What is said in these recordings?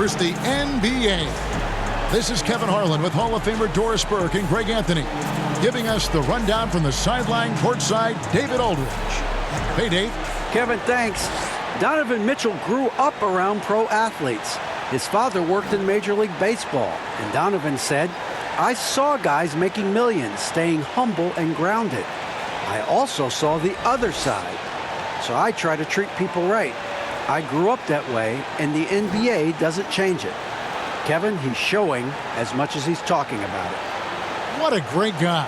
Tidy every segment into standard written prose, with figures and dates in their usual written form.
covers the NBA. This is Kevin Harlan with Hall of Famer Doris Burke and Greg Anthony, giving us the rundown from the sideline courtside, David Aldridge. Hey, Dave. Kevin, thanks. Donovan Mitchell grew up around pro athletes. His father worked in Major League Baseball, and Donovan said, "I saw guys making millions, staying humble and grounded. I also saw the other side. So I try to treat people right. I grew up that way, and the NBA doesn't change it." Kevin, he's showing as much as he's talking about it. What a great guy.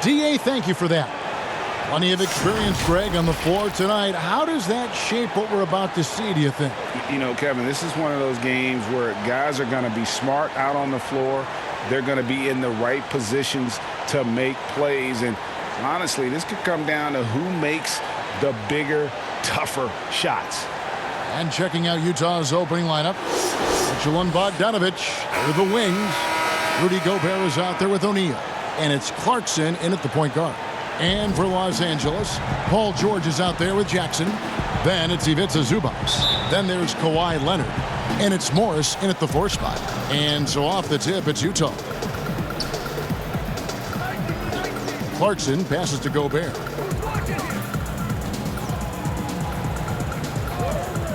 D.A., thank you for that. Plenty of experience, Greg, on the floor tonight. How does that shape what we're about to see, do you think? You know, Kevin, this is one of those games where guys are going to be smart out on the floor. They're going to be in the right positions to make plays. And honestly, this could come down to who makes the bigger, tougher shots. And checking out Utah's opening lineup, Mitchell and Bogdanovich with the wings. Rudy Gobert is out there with O'Neal. And it's Clarkson in at the point guard. And for Los Angeles, Paul George is out there with Jackson. Then it's Ivica Zubac. Then there's Kawhi Leonard. And it's Morris in at the 4 spot. And so off the tip, it's Utah. Clarkson passes to Gobert.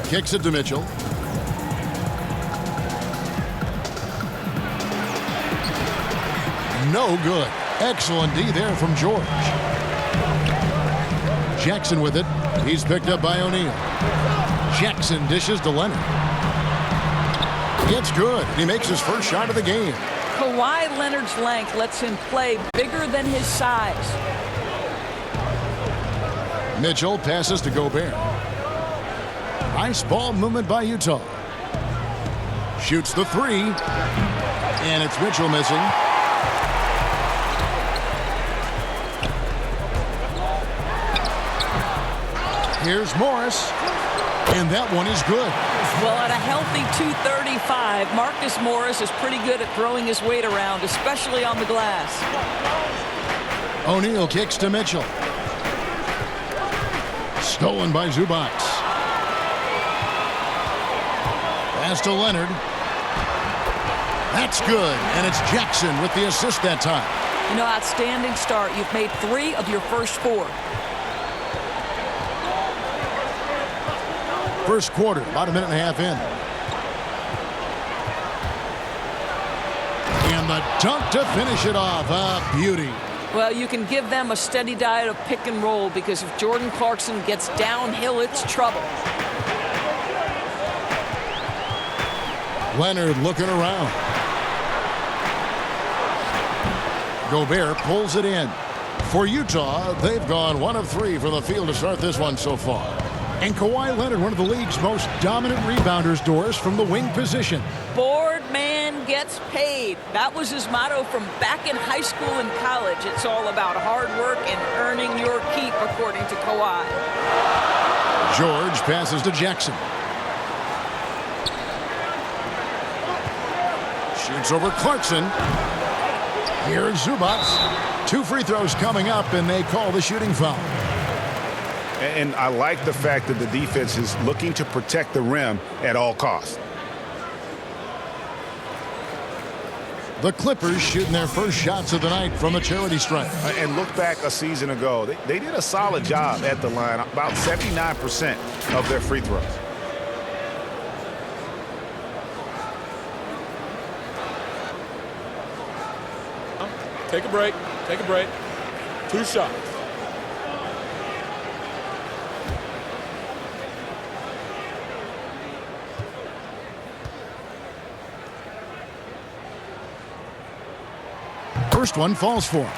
Kicks it to Mitchell. No good. Excellent D there from George. Jackson with it. He's picked up by O'Neal. Jackson dishes to Leonard. It's good. He makes his first shot of the game. Kawhi Leonard's length lets him play bigger than his size. Mitchell passes to Gobert. Nice ball movement by Utah. Shoots the 3. And it's Mitchell missing. Here's Morris. And that one is good. Well, at a healthy 235, Marcus Morris is pretty good at throwing his weight around, especially on the glass. O'Neal kicks to Mitchell. Stolen by Zubac. Pass to Leonard. That's good. And it's Jackson with the assist that time. You know, outstanding start. You've made 3 of your first 4. First quarter, about a minute and a half in. And the dunk to finish it off. A beauty. Well, you can give them a steady diet of pick and roll because if Jordan Clarkson gets downhill, it's trouble. Leonard looking around. Gobert pulls it in. For Utah, they've gone 1 of 3 from the field to start this one so far. And Kawhi Leonard, one of the league's most dominant rebounders, Doris, from the wing position. Board man gets paid. That was his motto from back in high school and college. It's all about hard work and earning your keep, according to Kawhi. George passes to Jackson. Shoots over Clarkson. Here's Zubac. 2 free throws coming up, and they call the shooting foul. And I like the fact that the defense is looking to protect the rim at all costs. The Clippers shooting their first shots of the night from the charity stripe. And look back a season ago. They did a solid job at the line, about 79% of their free throws. Take a break. Take a break. 2 shots. First one falls for him.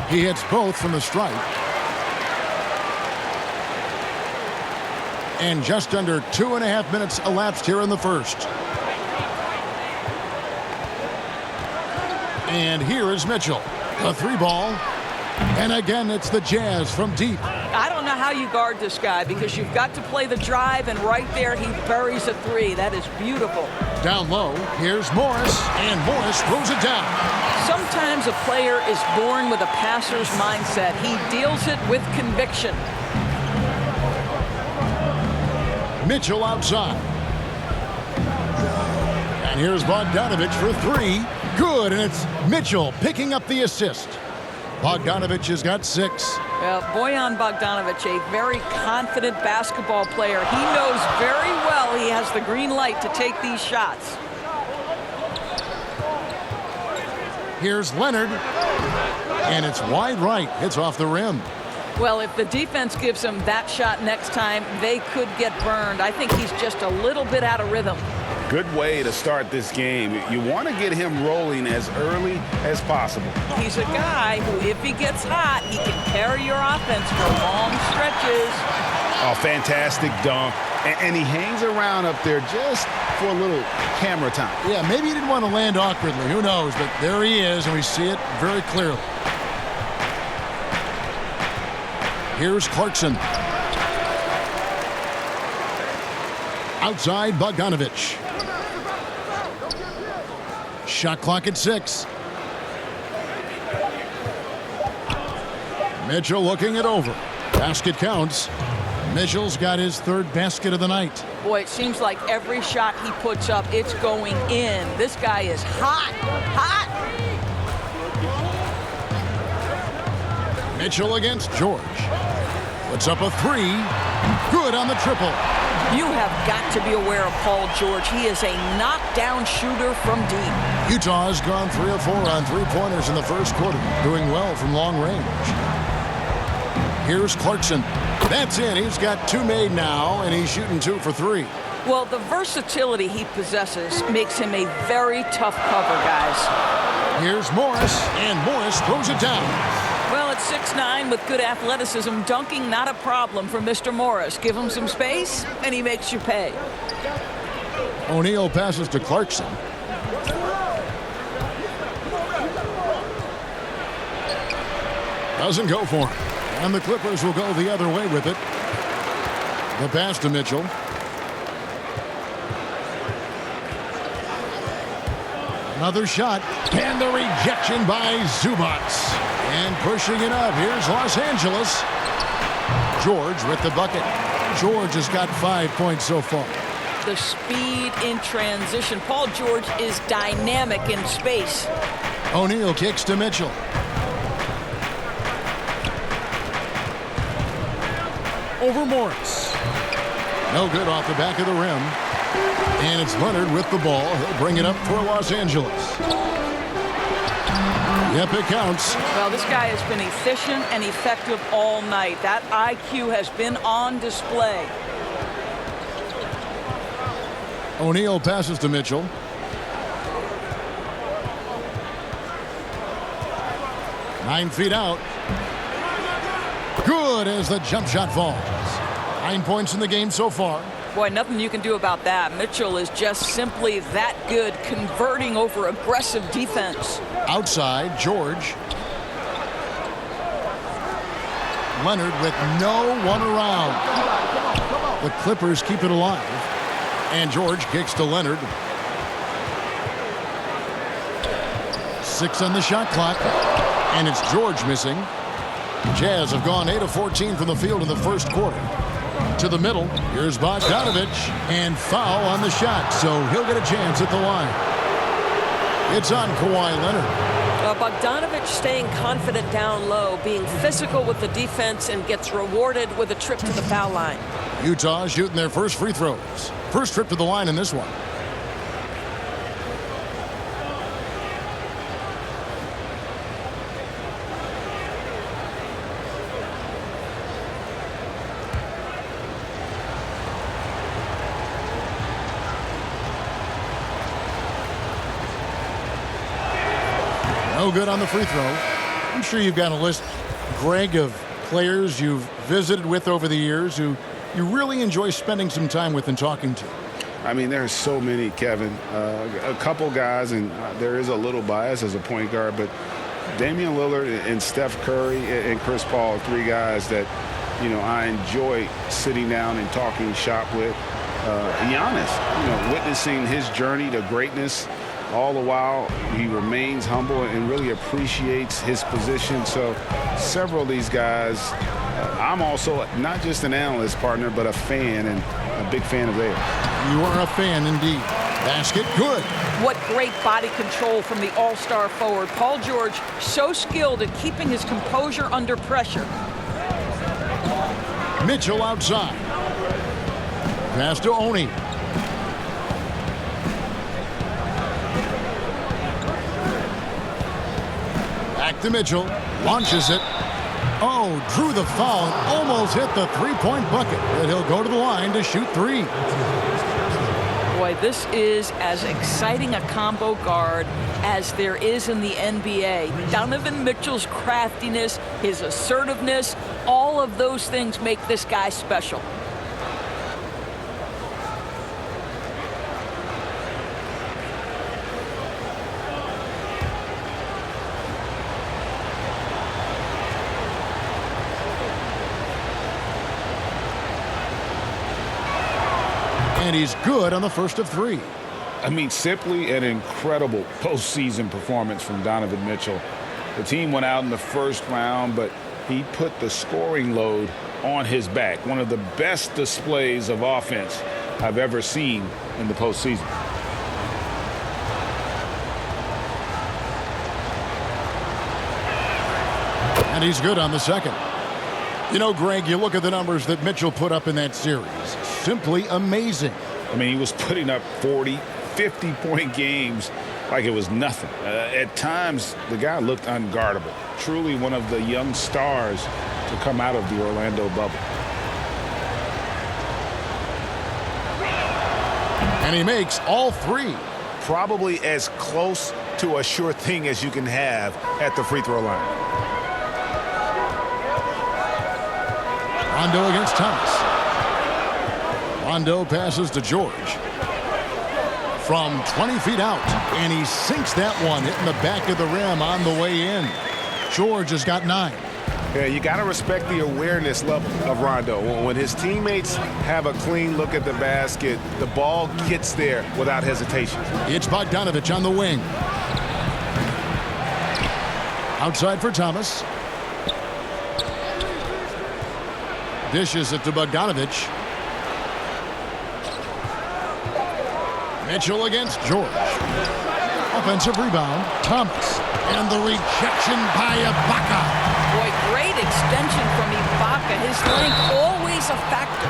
He hits both from the stripe. And just under 2.5 minutes elapsed here in the first. And here is Mitchell. The 3 ball. And again, it's the Jazz from deep. I don't know how you guard this guy because you've got to play the drive, and right there he buries a three. That is beautiful. Down low, here's Morris, and Morris throws it down. Sometimes a player is born with a passer's mindset. He deals it with conviction. Mitchell outside. And here's Bogdanovich for three. Good, and it's Mitchell picking up the assist. Bogdanovich has got 6. Well, Bojan Bogdanovic, a very confident basketball player. He knows very well he has the green light to take these shots. Here's Leonard, and it's wide right. It's off the rim. Well, if the defense gives him that shot next time, they could get burned. I think he's just a little bit out of rhythm. Good way to start this game. You want to get him rolling as early as possible. He's a guy who, if he gets hot, he can carry your offense for long stretches. A fantastic dunk. And he hangs around up there just for a little camera time. Yeah, maybe he didn't want to land awkwardly. Who knows? But there he is, and we see it very clearly. Here's Clarkson. Outside, Bogdanovich. Shot clock at 6. Mitchell looking it over. Basket counts. Mitchell's got his 3rd basket of the night. Boy, it seems like every shot he puts up, it's going in. This guy is hot, hot. Mitchell against George. Puts up a 3. Good on the triple. You have got to be aware of Paul George. He is a knockdown shooter from deep. Utah has gone 3 of 4 on 3-pointers in the first quarter, doing well from long range. Here's Clarkson. That's in. He's got 2 made now, and he's shooting 2 for 3. Well, the versatility he possesses makes him a very tough cover, guys. Here's Morris, and Morris throws it down. Well, at 6'9", with good athleticism, dunking not a problem for Mr. Morris. Give him some space, and he makes you pay. O'Neal passes to Clarkson. Doesn't go for him. And the Clippers will go the other way with it. The pass to Mitchell. Another shot. And the rejection by Zubats. And pushing it up. Here's Los Angeles. George with the bucket. George has got 5 points so far. The speed in transition. Paul George is dynamic in space. O'Neal kicks to Mitchell. Over Morris. No good off the back of the rim. And it's Leonard with the ball. He'll bring it up for Los Angeles. Yep, it counts. Well, this guy has been efficient and effective all night. That IQ has been on display. O'Neal passes to Mitchell. Nine feet out. Good as the jump shot falls. 9 points in the game so far. Boy, nothing you can do about that. Mitchell is just simply that good, converting over aggressive defense. Outside, George. Leonard with no one around. The Clippers keep it alive. And George kicks to Leonard. 6 on the shot clock. And it's George missing. Jazz have gone 8 of 14 from the field in the first quarter. To the middle. Here's Bogdanovich. And foul on the shot. So he'll get a chance at the line. It's on Kawhi Leonard. Bogdanovich staying confident down low, being physical with the defense, and gets rewarded with a trip to the foul line. Utah shooting their first free throws. First trip to the line in this one. No good on the free throw. I'm sure you've got a list, Greg, of players you've visited with over the years who you really enjoy spending some time with and talking to. I mean, there's so many, Kevin. A couple guys, and there is a little bias as a point guard, but Damian Lillard and Steph Curry and Chris Paul are three guys that, I enjoy sitting down and talking shop with. Giannis, witnessing his journey to greatness, all the while he remains humble and really appreciates his position. So several of these guys, I'm also not just an analyst, partner, but a fan, and a big fan of theirs. You are a fan indeed. Basket good. What great body control from the all-star forward. Paul George, so skilled at keeping his composure under pressure. Mitchell outside. Pass to Oni. Back to Mitchell. Launches it. Oh, drew the foul and almost hit the three-point bucket. But he'll go to the line to shoot three. Boy, this is as exciting a combo guard as there is in the NBA. Donovan Mitchell's craftiness, his assertiveness, all of those things make this guy special. And he's good on the first of three. I mean, simply an incredible postseason performance from Donovan Mitchell. The team went out in the first round, but he put the scoring load on his back. One of the best displays of offense I've ever seen in the postseason. And he's good on the second. Greg, you look at the numbers that Mitchell put up in that series. Simply amazing. I mean, he was putting up 40, 50-point games like it was nothing. At times, the guy looked unguardable. Truly one of the young stars to come out of the Orlando bubble. And he makes all three. Probably as close to a sure thing as you can have at the free throw line. Rondo against Thomas. Rondo passes to George. From 20 feet out. And he sinks that one, hitting the back of the rim on the way in. George has got 9. Yeah, you got to respect the awareness level of Rondo. When his teammates have a clean look at the basket, the ball gets there without hesitation. It's Bogdanovich on the wing. Outside for Thomas. Dishes it to Bogdanovich. Mitchell against George. Offensive rebound, Thomas. And the rejection by Ibaka. Boy, great extension from Ibaka. His length always a factor.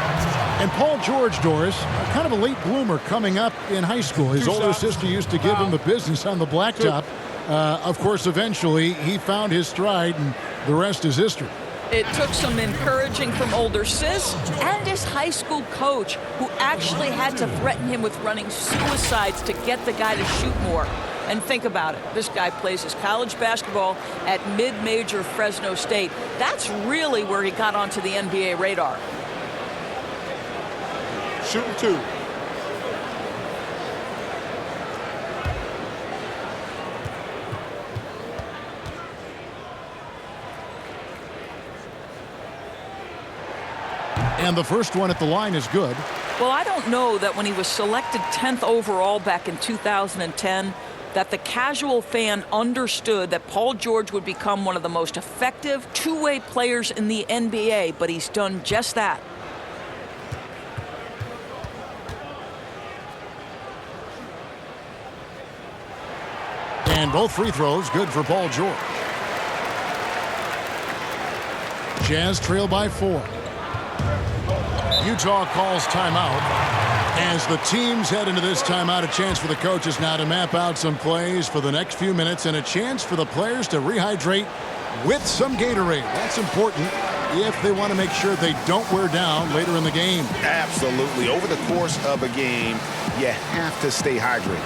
And Paul George, Doris, kind of a late bloomer coming up in high school. His older sister used to give him the business on the blacktop. Of course, eventually, he found his stride, and the rest is history. It took some encouraging from older sis and his high school coach, who actually had to threaten him with running suicides to get the guy to shoot more. And think about it. This guy plays his college basketball at mid-major Fresno State. That's really where he got onto the NBA radar. Shooting 2. And the first one at the line is good. Well, I don't know that when he was selected 10th overall back in 2010, that the casual fan understood that Paul George would become one of the most effective two-way players in the NBA, but he's done just that. And both free throws good for Paul George. Jazz trail by 4. Utah calls timeout. As the teams head into this timeout, a chance for the coaches now to map out some plays for the next few minutes and a chance for the players to rehydrate with some Gatorade. That's important if they want to make sure they don't wear down later in the game. Absolutely. Over the course of a game, you have to stay hydrated.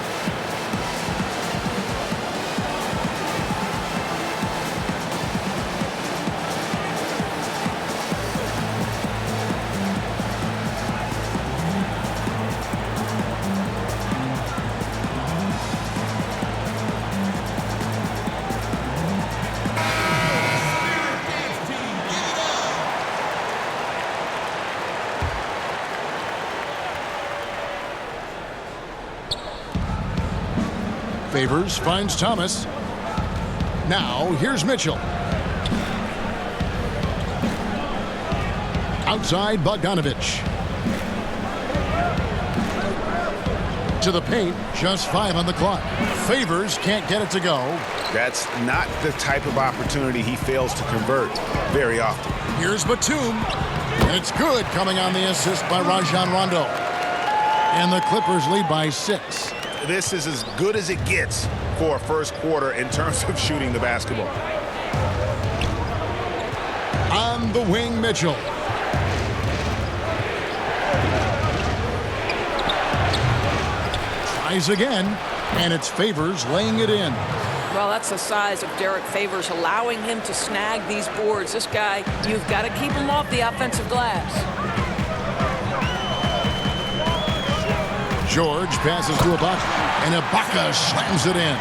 Favors finds Thomas. Now here's Mitchell. Outside Bogdanovich. To the paint, just 5 on the clock. Favors can't get it to go. That's not the type of opportunity he fails to convert very often. Here's Batum. And it's good, coming on the assist by Rajon Rondo. And the Clippers lead by 6. This is as good as it gets for a first quarter in terms of shooting the basketball. On the wing, Mitchell. Tries again, and it's Favors laying it in. Well, that's the size of Derek Favors, allowing him to snag these boards. This guy, you've got to keep him off the offensive glass. George passes to Ibaka, and Ibaka slams it in.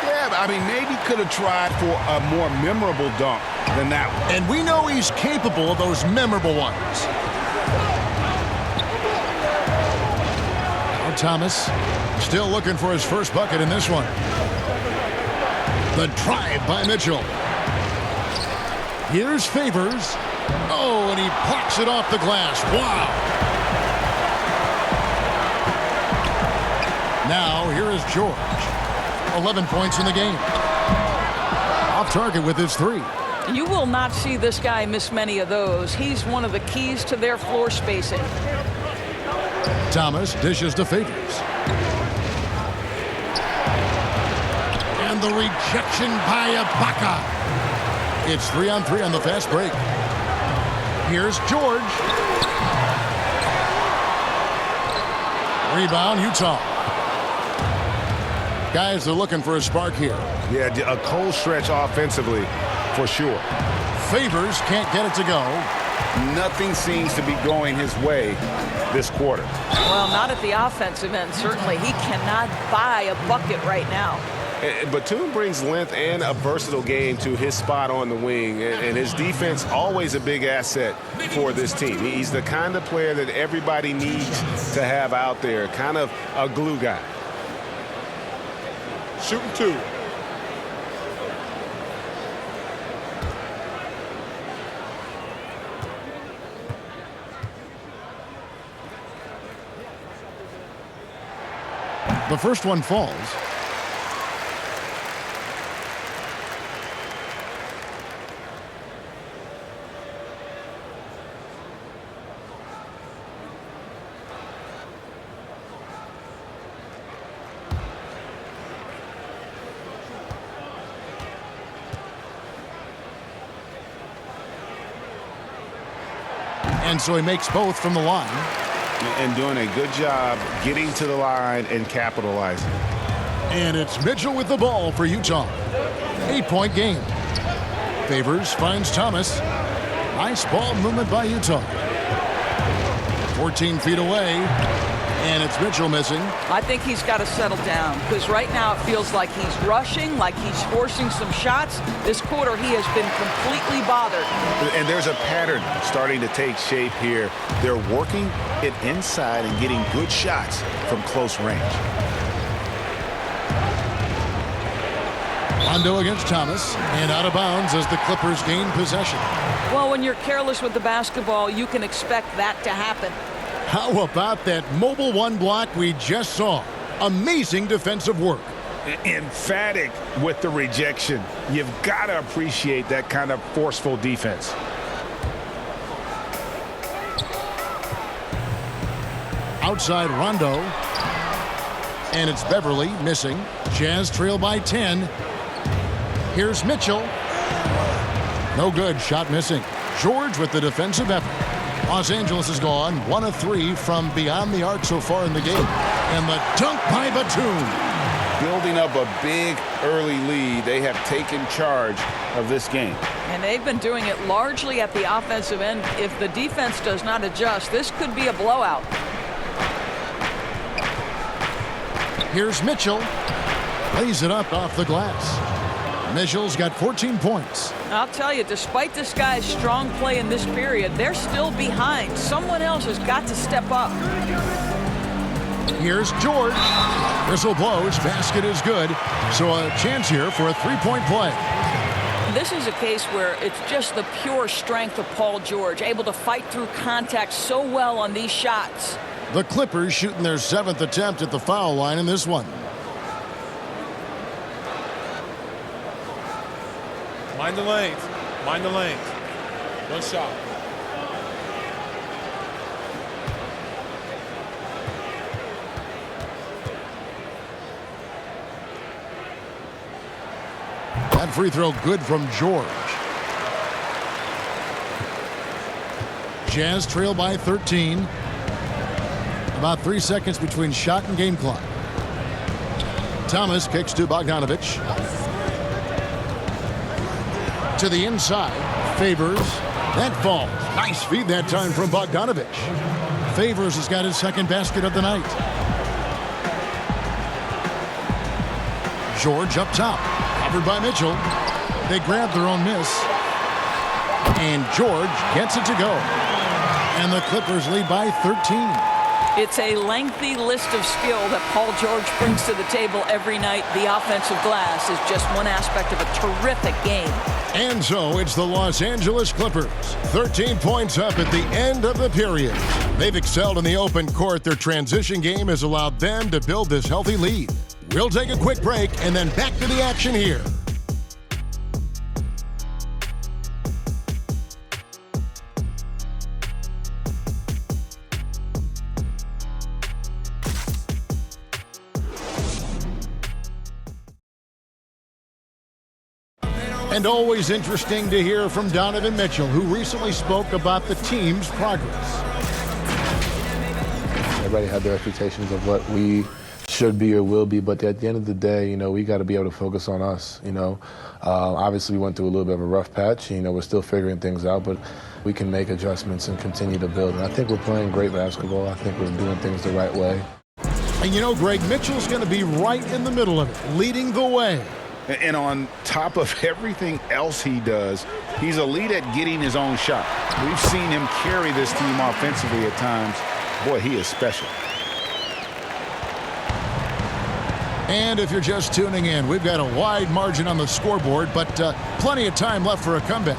Yeah, I mean, maybe could have tried for a more memorable dunk than that one. And we know he's capable of those memorable ones. Now Thomas still looking for his first bucket in this one. The drive by Mitchell. Here's Favors. Oh, and he plucks it off the glass. Wow. Now, here is George. 11 points in the game. Off target with his 3. You will not see this guy miss many of those. He's one of the keys to their floor spacing. Thomas dishes to Favors. And the rejection by Ibaka. It's 3-on-3 on the fast break. Here's George. Rebound, Utah. Guys are looking for a spark here. Yeah, a cold stretch offensively for sure. Favors can't get it to go. Nothing seems to be going his way this quarter. Well, not at the offensive end, certainly. He cannot buy a bucket right now. Batum brings length and a versatile game to his spot on the wing, and his defense always a big asset for this team. He's the kind of player that everybody needs to have out there, kind of a glue guy. Shooting 2. The first one falls. And so he makes both from the line. And doing a good job getting to the line and capitalizing. And it's Mitchell with the ball for Utah. 8-point game. Favors finds Thomas. Nice ball movement by Utah. 14 feet away. And it's Mitchell missing. I think he's got to settle down, because right now it feels like he's rushing, like he's forcing some shots. This quarter he has been completely bothered. And there's a pattern starting to take shape here. They're working it inside and getting good shots from close range. Rondo against Thomas, and out of bounds as the Clippers gain possession. Well, when you're careless with the basketball, you can expect that to happen. How about that mobile one block we just saw? Amazing defensive work. Emphatic with the rejection. You've got to appreciate that kind of forceful defense. Outside Rondo. And it's Beverly missing. Jazz trail by 10. Here's Mitchell. No good. Shot missing. George with the defensive effort. Los Angeles has gone 1 of 3 from beyond the arc so far in the game. And the dunk by Batum. Building up a big early lead. They have taken charge of this game. And they've been doing it largely at the offensive end. If the defense does not adjust, this could be a blowout. Here's Mitchell. Lays it up off the glass. Mitchell's got 14 points. I'll tell you, despite this guy's strong play in this period, they're still behind. Someone else has got to step up. Here's George. Whistle blows. Basket is good. So a chance here for a three-point play. This is a case where it's just the pure strength of Paul George, able to fight through contact so well on these shots. The Clippers shooting their 7th attempt at the foul line in this one. Mind the lanes. Mind the lanes. One shot. That free throw good from George. Jazz trail by 13. About 3 seconds between shot and game clock. Thomas kicks to Bogdanovich. To the inside. Favors. That falls. Nice feed that time from Bogdanovich. Favors has got his second basket of the night. George up top. Covered by Mitchell. They grab their own miss. And George gets it to go. And the Clippers lead by 13. It's a lengthy list of skill that Paul George brings to the table every night. The offensive glass is just one aspect of a terrific game. And so it's the Los Angeles Clippers. 13 points up at the end of the period. They've excelled in the open court. Their transition game has allowed them to build this healthy lead. We'll take a quick break and then back to the action here. And always interesting to hear from Donovan Mitchell, who recently spoke about the team's progress. Everybody had their expectations of what we should be or will be, but at the end of the day, we got to be able to focus on us. Obviously we went through a little bit of a rough patch. We're still figuring things out, but we can make adjustments and continue to build. And I think we're playing great basketball. I think we're doing things the right way. And Greg, Mitchell's going to be right in the middle of it, leading the way. And on top of everything else he does, he's elite at getting his own shot. We've seen him carry this team offensively at times. Boy, he is special. And if you're just tuning in, we've got a wide margin on the scoreboard, but plenty of time left for a comeback.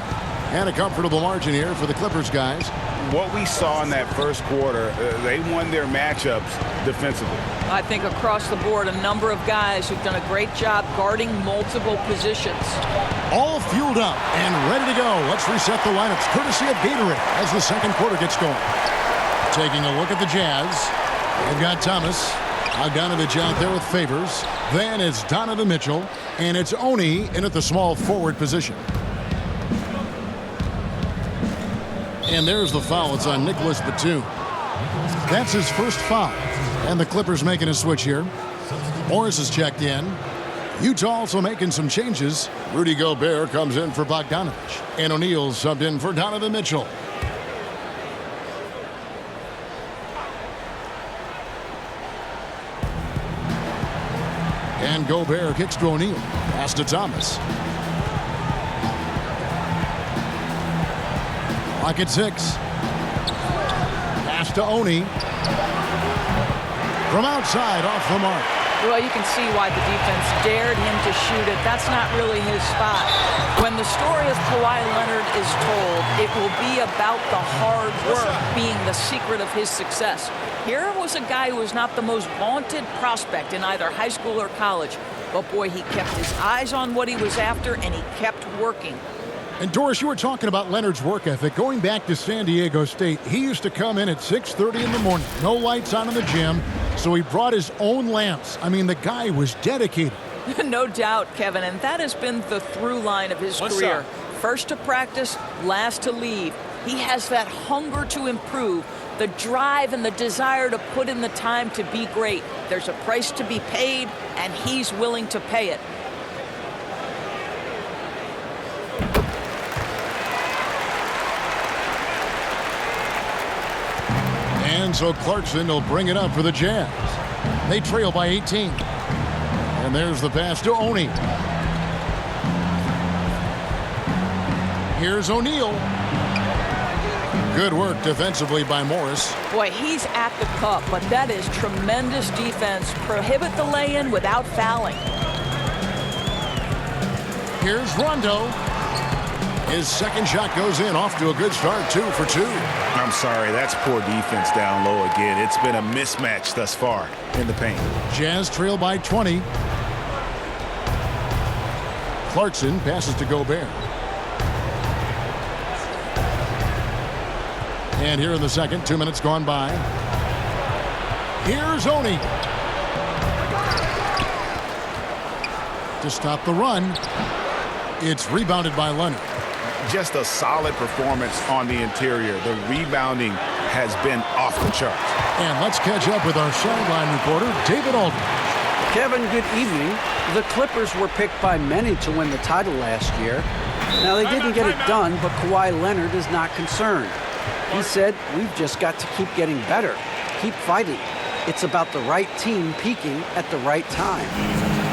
And a comfortable margin here for the Clippers guys. What we saw in that first quarter, they won their matchups defensively. I think across the board, a number of guys who've done a great job guarding multiple positions. All fueled up and ready to go. Let's reset the lineups courtesy of Gatorade as the second quarter gets going. Taking a look at the Jazz. They've got Thomas. Bogdanovich out there with Favors. Then it's Donovan Mitchell. And it's Oni in at the small forward position. And there's the foul. It's on Nicholas Batum. That's his first foul. And the Clippers making a switch here. Morris is checked in. Utah also making some changes. Rudy Gobert comes in for Bogdanovich. And O'Neal subbed in for Donovan Mitchell. And Gobert kicks to O'Neal. Pass to Thomas. Clock at 6. Pass to Oni. From outside, off the mark. Well, you can see why the defense dared him to shoot it. That's not really his spot. When the story of Kawhi Leonard is told, it will be about the hard work being the secret of his success. Here was a guy who was not the most vaunted prospect in either high school or college. But boy, he kept his eyes on what he was after, and he kept working. And Doris, you were talking about Leonard's work ethic. Going back to San Diego State, he used to come in at 6:30 in the morning. No lights on in the gym, so he brought his own lamps. I mean, the guy was dedicated. No doubt, Kevin, and that has been the through line of his career. First to practice, last to leave. He has that hunger to improve, the drive and the desire to put in the time to be great. There's a price to be paid, and he's willing to pay it. And so Clarkson will bring it up for the Jazz. They trail by 18. And there's the pass to Oni. Here's O'Neal. Good work defensively by Morris. Boy, he's at the cup, but that is tremendous defense. Prohibit the lay-in without fouling. Here's Rondo. His second shot goes in, off to a good start, 2 for 2. I'm sorry, that's poor defense down low again. It's been a mismatch thus far in the paint. Jazz trail by 20. Clarkson passes to Gobert. And here in the second, 2 minutes gone by. Here's Oni. To stop the run. It's rebounded by Leonard. Just a solid performance on the interior. The rebounding has been off the charts. And let's catch up with our sideline reporter, David Aldridge. Kevin, good evening. The Clippers were picked by many to win the title last year. Now, they didn't get it done, but Kawhi Leonard is not concerned. He said, "We've just got to keep getting better, keep fighting. It's about the right team peaking at the right time."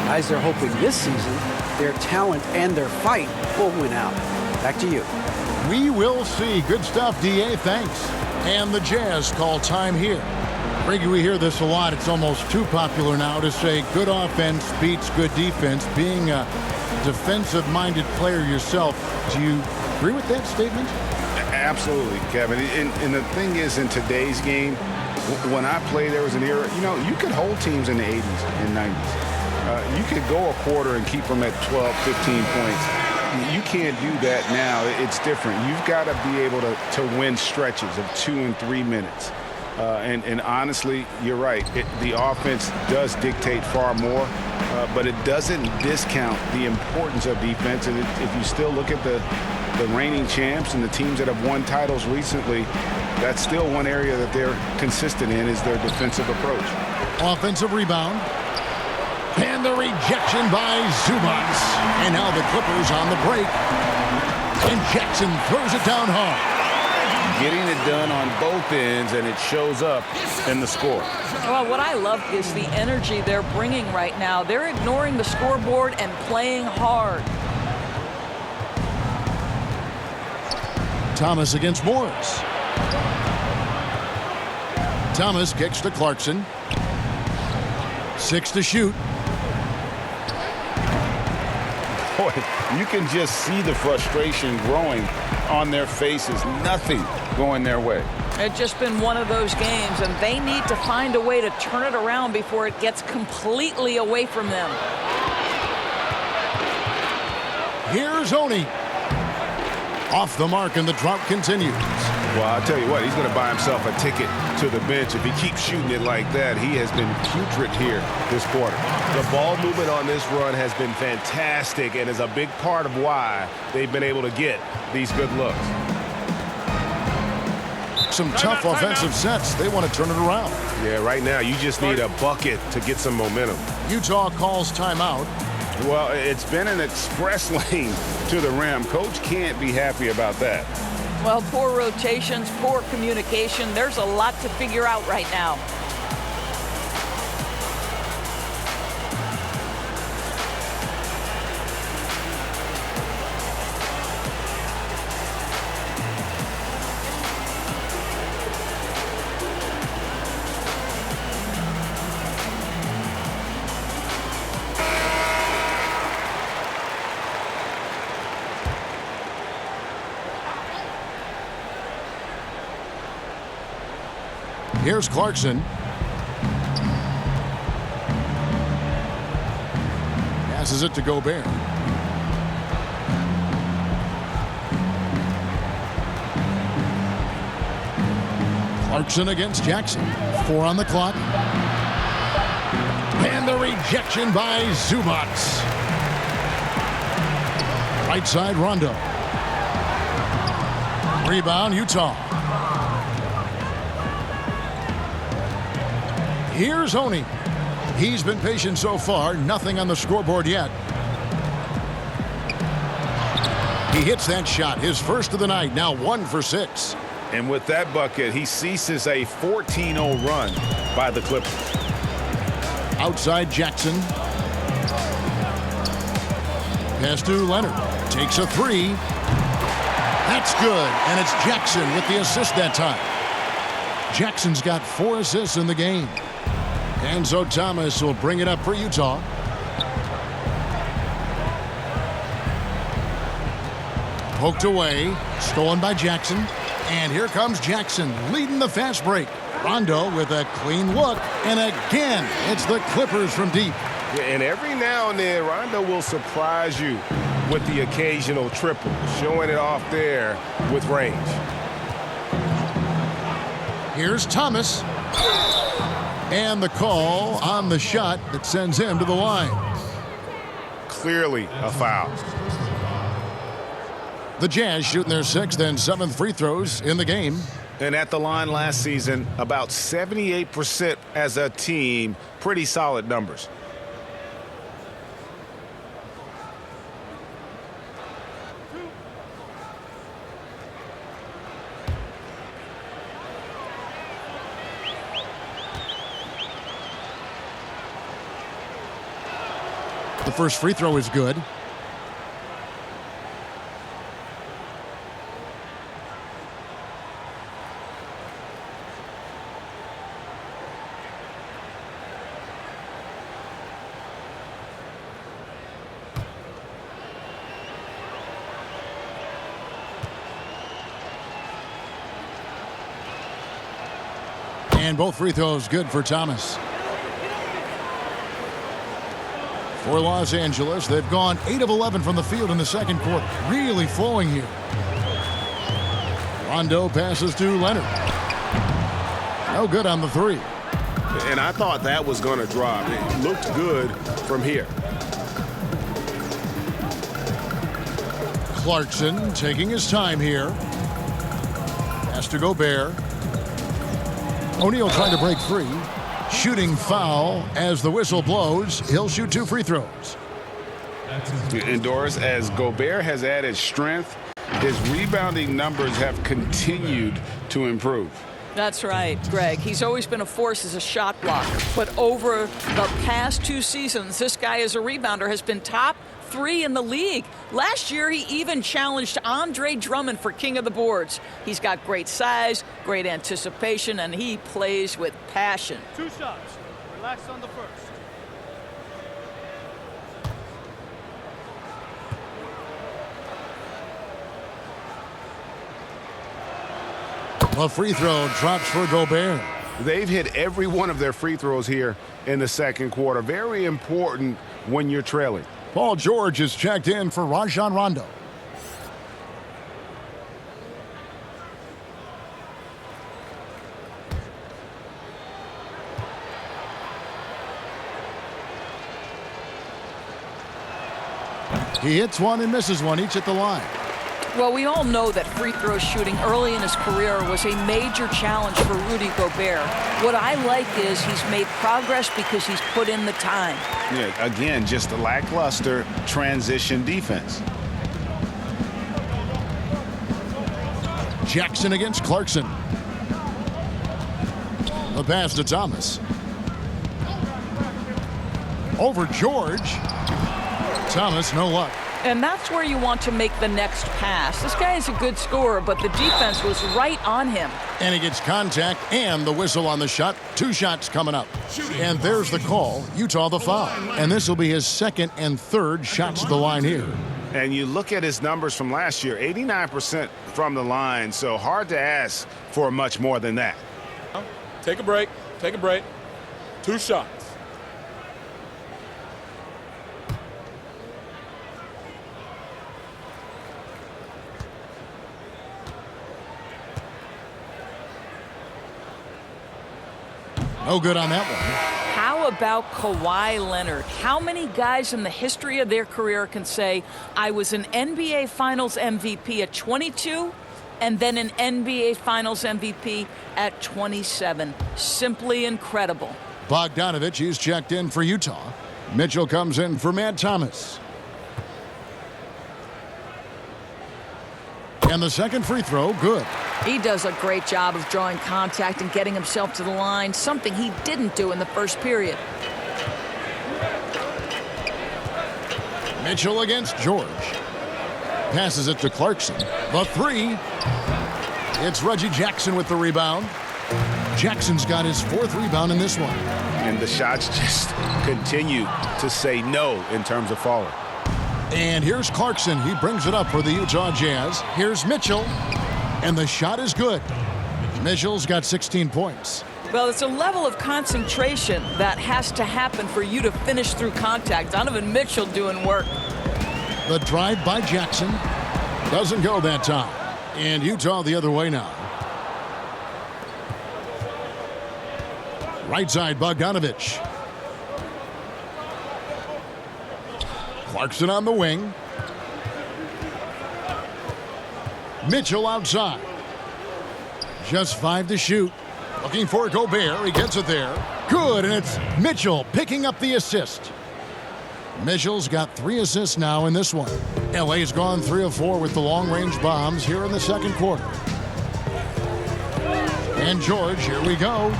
Guys are hoping this season their talent and their fight will win out. Back to you. We will see. Good stuff, DA. Thanks. And the Jazz call time here. Ricky, we hear this a lot. It's almost too popular now to say good offense beats good defense. Being a defensive-minded player yourself, do you agree with that statement? Absolutely, Kevin. And the thing is, in today's game, when I played, there was an era, you could hold teams in the 80s and 90s. You could go a quarter and keep them at 12, 15 points. You can't do that now. It's different. You've got to be able to win stretches of 2 and 3 minutes. And honestly, you're right. The offense does dictate far more, but it doesn't discount the importance of defense. And if you still look at the reigning champs and the teams that have won titles recently, that's still one area that they're consistent in, is their defensive approach. Offensive rebound. And the rejection by Zubac. And now the Clippers on the break. And Jackson throws it down hard. Getting it done on both ends, and it shows up in the score. Well, what I love is the energy they're bringing right now. They're ignoring the scoreboard and playing hard. Thomas against Morris. Thomas kicks to Clarkson. 6 to shoot. Boy, you can just see the frustration growing on their faces. Nothing going their way. It's just been one of those games, and they need to find a way to turn it around before it gets completely away from them. Here's Oni. Off the mark, and the drought continues. Well, I'll tell you what, he's going to buy himself a ticket to the bench. If he keeps shooting it like that, he has been putrid here this quarter. The ball movement on this run has been fantastic and is a big part of why they've been able to get these good looks. Some tough offensive sets. They want to turn it around. Yeah, right now you just need a bucket to get some momentum. Utah calls timeout. Well, it's been an express lane to the rim. Coach can't be happy about that. Well, poor rotations, poor communication. There's a lot to figure out right now. Here's Clarkson. Passes it to Gobert. Clarkson against Jackson. 4 on the clock. And the rejection by Zubac. Right side, Rondo. Rebound, Utah. Here's Oni. He's been patient so far. Nothing on the scoreboard yet. He hits that shot. His first of the night. Now 1 for 6. And with that bucket, he ceases a 14-0 run by the Clippers. Outside Jackson. Pass to Leonard. Takes a 3. That's good, and it's Jackson with the assist that time. Jackson's got 4 assists in the game. And so Thomas will bring it up for Utah. Poked away, stolen by Jackson. And here comes Jackson leading the fast break. Rondo with a clean look. And again, it's the Clippers from deep. Yeah, and every now and then, Rondo will surprise you with the occasional triple, showing it off there with range. Here's Thomas. And the call on the shot that sends him to the line. Clearly a foul. The Jazz shooting their 6th and 7th free throws in the game. And at the line last season, about 78% as a team. Pretty solid numbers. The first free throw is good. And both free throws good for Thomas. For Los Angeles, they've gone 8 of 11 from the field in the second quarter. Really flowing here. Rondo passes to Leonard. No good on the 3. And I thought that was going to drop. It looked good from here. Clarkson taking his time here. Has to Gobert. O'Neal trying to break free. Shooting foul as the whistle blows. He'll shoot 2 free throws. And Doris, as Gobert has added strength, his rebounding numbers have continued to improve. That's right, Greg. He's always been a force as a shot blocker. But over the past 2 seasons, this guy as a rebounder has been top 3 in the league. Last year, he even challenged Andre Drummond for king of the boards. He's got great size, great anticipation, and he plays with passion. 2 shots. Relax on the first. A free throw drops for Gobert. They've hit every one of their free throws here in the second quarter. Very important when you're trailing. Paul George is checked in for Rajon Rondo. He hits one and misses one, each at the line. Well, we all know that free throw shooting early in his career was a major challenge for Rudy Gobert. What I like is he's made progress because he's put in the time. Yeah, again, just a lackluster transition defense. Jackson against Clarkson. The pass to Thomas. Over George. Thomas, no luck. And that's where you want to make the next pass. This guy is a good scorer, but the defense was right on him. And he gets contact and the whistle on the shot. 2 shots coming up. And there's the call. Utah the foul. And this will be his 2nd and 3rd shots at the line here. And you look at his numbers from last year, 89% from the line, so hard to ask for much more than that. Take a break. Take a break. 2 shots. No good on that one. How about Kawhi Leonard? How many guys in the history of their career can say, I was an NBA Finals MVP at 22 and then an NBA Finals MVP at 27? Simply incredible. Bogdanovich, he's checked in for Utah. Mitchell comes in for Matt Thomas. And the second free throw, good. He does a great job of drawing contact and getting himself to the line, something he didn't do in the first period. Mitchell against George. Passes it to Clarkson. The three. It's Reggie Jackson with the rebound. Jackson's got his 4th rebound in this one. And the shots just continue to say no in terms of falling. And here's Clarkson. He brings it up for the Utah Jazz. Here's Mitchell. And the shot is good. Mitchell's got 16 points. Well, it's a level of concentration that has to happen for you to finish through contact. Donovan Mitchell doing work. The drive by Jackson doesn't go that time. And Utah the other way now. Right side, Bogdanovich. Clarkson on the wing. Mitchell outside. Just 5 to shoot. Looking for Gobert. He gets it there. Good, and it's Mitchell picking up the assist. Mitchell's got 3 assists now in this one. LA's gone 3 of 4 with the long-range bombs here in the second quarter. And George, here we go.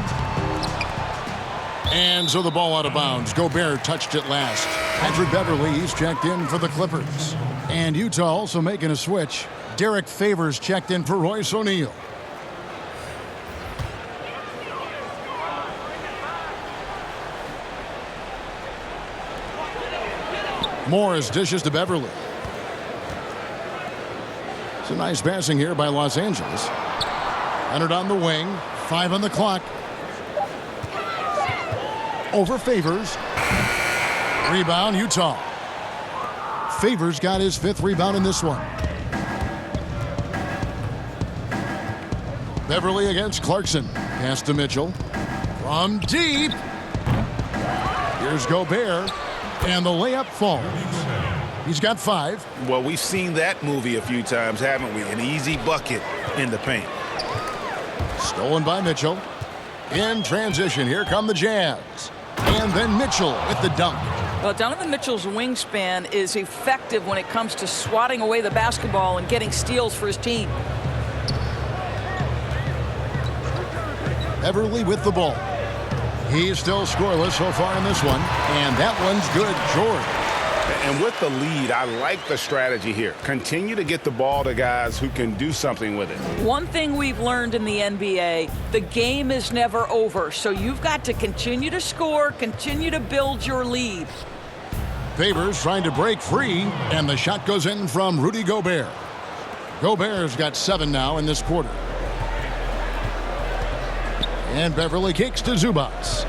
And so the ball out of bounds. Gobert touched it last. Patrick Beverly, he's checked in for the Clippers. And Utah also making a switch. Derek Favors checked in for Royce O'Neal. Morris dishes to Beverly. It's a nice passing here by Los Angeles. Leonard on the wing. 5 on the clock. Over Favors. Rebound, Utah. Favors got his 5th rebound in this one. Beverly against Clarkson. Pass to Mitchell. From deep. Here's Gobert. And the layup falls. He's got 5. Well, we've seen that movie a few times, haven't we? An easy bucket in the paint. Stolen by Mitchell. In transition, here come the Jazz. And then Mitchell with the dunk. Well, Donovan Mitchell's wingspan is effective when it comes to swatting away the basketball and getting steals for his team. Beverly with the ball. He's still scoreless so far in this one. And that one's good, George. And with the lead, I like the strategy here. Continue to get the ball to guys who can do something with it. One thing we've learned in the NBA, the game is never over. So you've got to continue to score, continue to build your lead. Favors trying to break free, and the shot goes in from Rudy Gobert. Gobert's got 7 now in this quarter. And Beverly kicks to Zubats.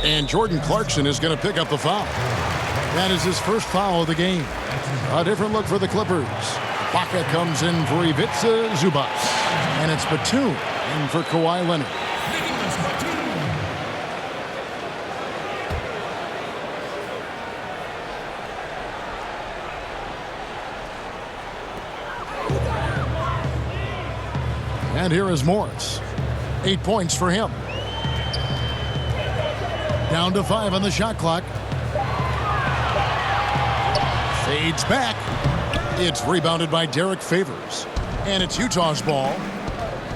And Jordan Clarkson is going to pick up the foul. That is his first foul of the game. A different look for the Clippers. Ibaka comes in for Ivica Zubats. And it's Batum in for Kawhi Leonard. And here is Morris. 8 points for him. Down to 5 on the shot clock. Fades back. It's rebounded by Derek Favors. And it's Utah's ball.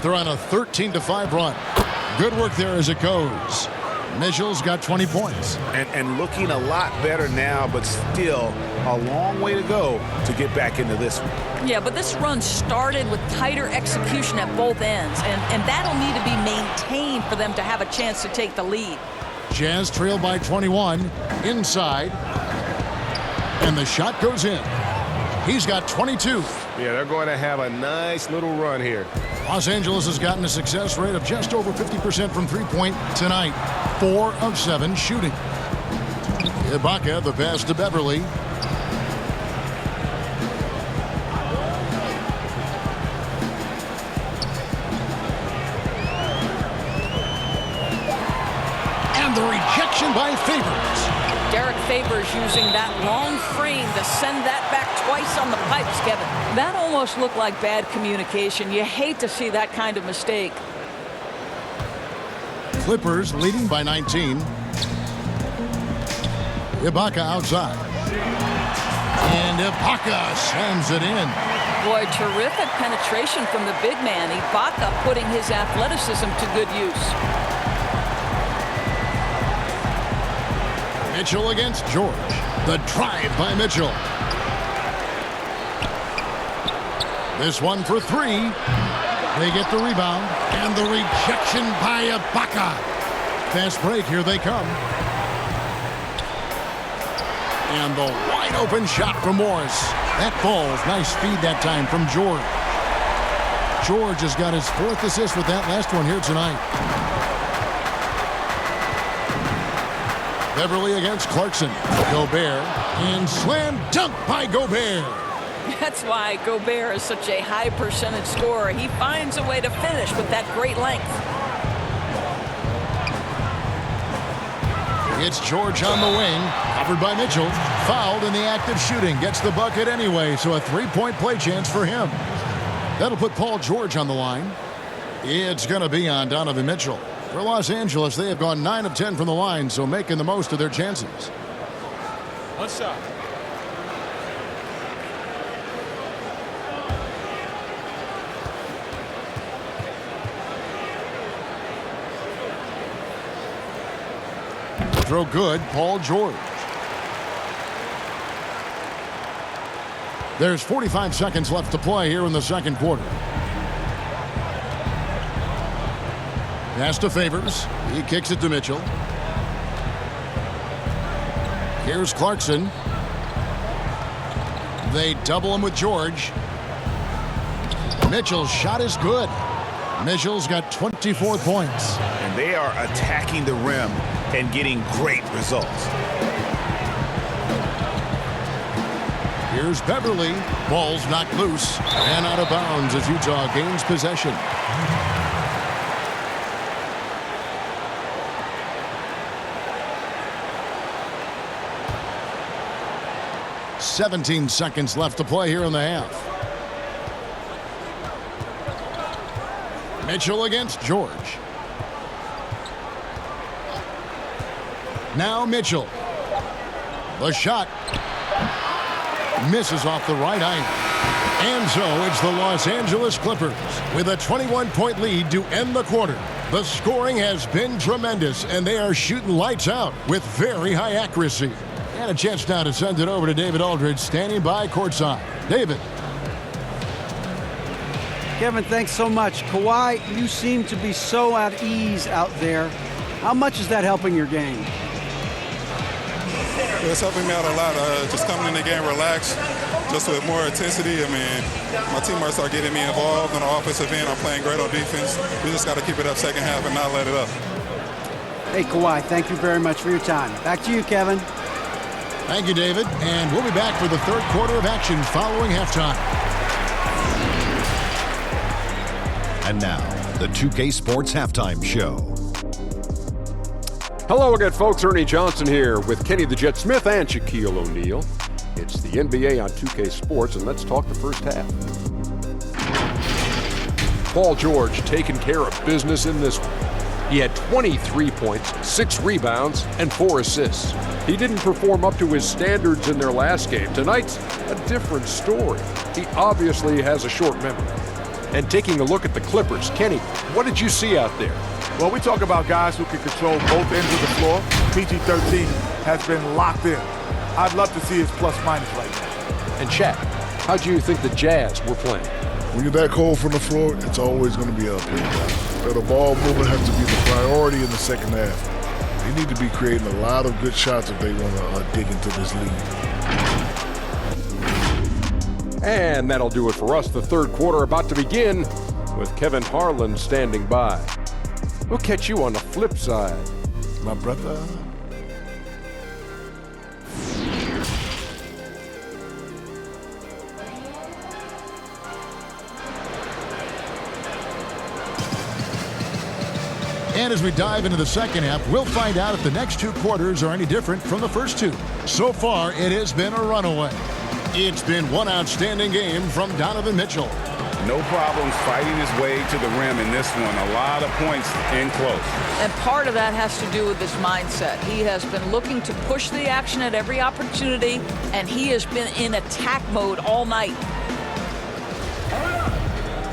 They're on a 13-5 run. Good work there as it goes. Mitchell's got 20 points. And looking a lot better now, but still a long way to go to get back into this one. Yeah, but this run started with tighter execution at both ends, and that'll need to be maintained for them to have a chance to take the lead. Jazz trail by 21 inside, and the shot goes in. He's got 22. Yeah, they're going to have a nice little run here. Los Angeles has gotten a success rate of just over 50% from three-point tonight. 4 of 7 shooting. Ibaka, the pass to Beverly. And the rejection by Favors. Derek Favors using that long frame to send that back twice on the pipes, Kevin. That almost looked like bad communication. You hate to see that kind of mistake. Clippers leading by 19. Ibaka outside. And Ibaka slams it in. Boy, terrific penetration from the big man. Ibaka putting his athleticism to good use. Mitchell against George. The drive by Mitchell. This one for three. They get the rebound. And the rejection by Ibaka. Fast break. Here they come. And the wide open shot from Morris. That falls. Nice feed that time from George. George has got his 4th assist with that last one here tonight. Beverly against Clarkson. Gobert. And slam dunk by Gobert. That's why Gobert is such a high percentage scorer. He finds a way to finish with that great length. It's George on the wing. Covered by Mitchell. Fouled in the act of shooting. Gets the bucket anyway, so a 3-point play chance for him. That'll put Paul George on the line. It's going to be on Donovan Mitchell. For Los Angeles, they have gone 9 of 10 from the line, so making the most of their chances. One shot. Throw good, Paul George. There's 45 seconds left to play here in the second quarter. Pass to Favors. He kicks it to Mitchell. Here's Clarkson. They double him with George. Mitchell's shot is good. Mitchell's got 24 points. And they are attacking the rim and getting great results. Here's Beverly. Ball's knocked loose and out of bounds as Utah gains possession. "17 seconds left to play here in the half. Mitchell against George. Now Mitchell. The shot misses off the right iron. And so it's the Los Angeles Clippers with a 21-point lead to end the quarter. The scoring has been tremendous, and they are shooting lights out with very high accuracy. And a chance now to send it over to David Aldridge, standing by courtside. David. Kevin, thanks so much. Kawhi, you seem to be so at ease out there. How much is that helping your game? It's helping me out a lot. Just coming in the game relaxed, just with more intensity. I mean, my teammates are getting me involved on the offensive end. I'm playing great on defense. We just got to keep it up second half and not let it up. Hey, Kawhi, thank you very much for your time. Back to you, Kevin. Thank you, David. And we'll be back for the third quarter of action following halftime. And now, the 2K Sports Halftime Show. Hello again, folks. Ernie Johnson here with Kenny the Jet Smith and Shaquille O'Neal. It's the NBA on 2K Sports, and let's talk the first half. Paul George taking care of business in this one. He had 23 points, 6 rebounds, and 4 assists. He didn't perform up to his standards in their last game. Tonight's a different story. He obviously has a short memory. And taking a look at the Clippers, Kenny, what did you see out there? Well, we talk about guys who can control both ends of the floor. PG-13 has been locked in. I'd love to see his plus-minus right now. And Shaq, how do you think the Jazz were playing? When you're that cold from the floor, it's always going to be uphill. So the ball movement has to be the priority in the second half. They need to be creating a lot of good shots if they want to dig into this lead. And that'll do it for us. The third quarter about to begin with Kevin Harlan standing by. We'll catch you on the flip side. My brother. And as we dive into the second half, we'll find out if the next two quarters are any different from the first two. So far, it has been a runaway. It's been one outstanding game from Donovan Mitchell. No problems fighting his way to the rim in this one. A lot of points in close. And part of that has to do with his mindset. He has been looking to push the action at every opportunity, and he has been in attack mode all night.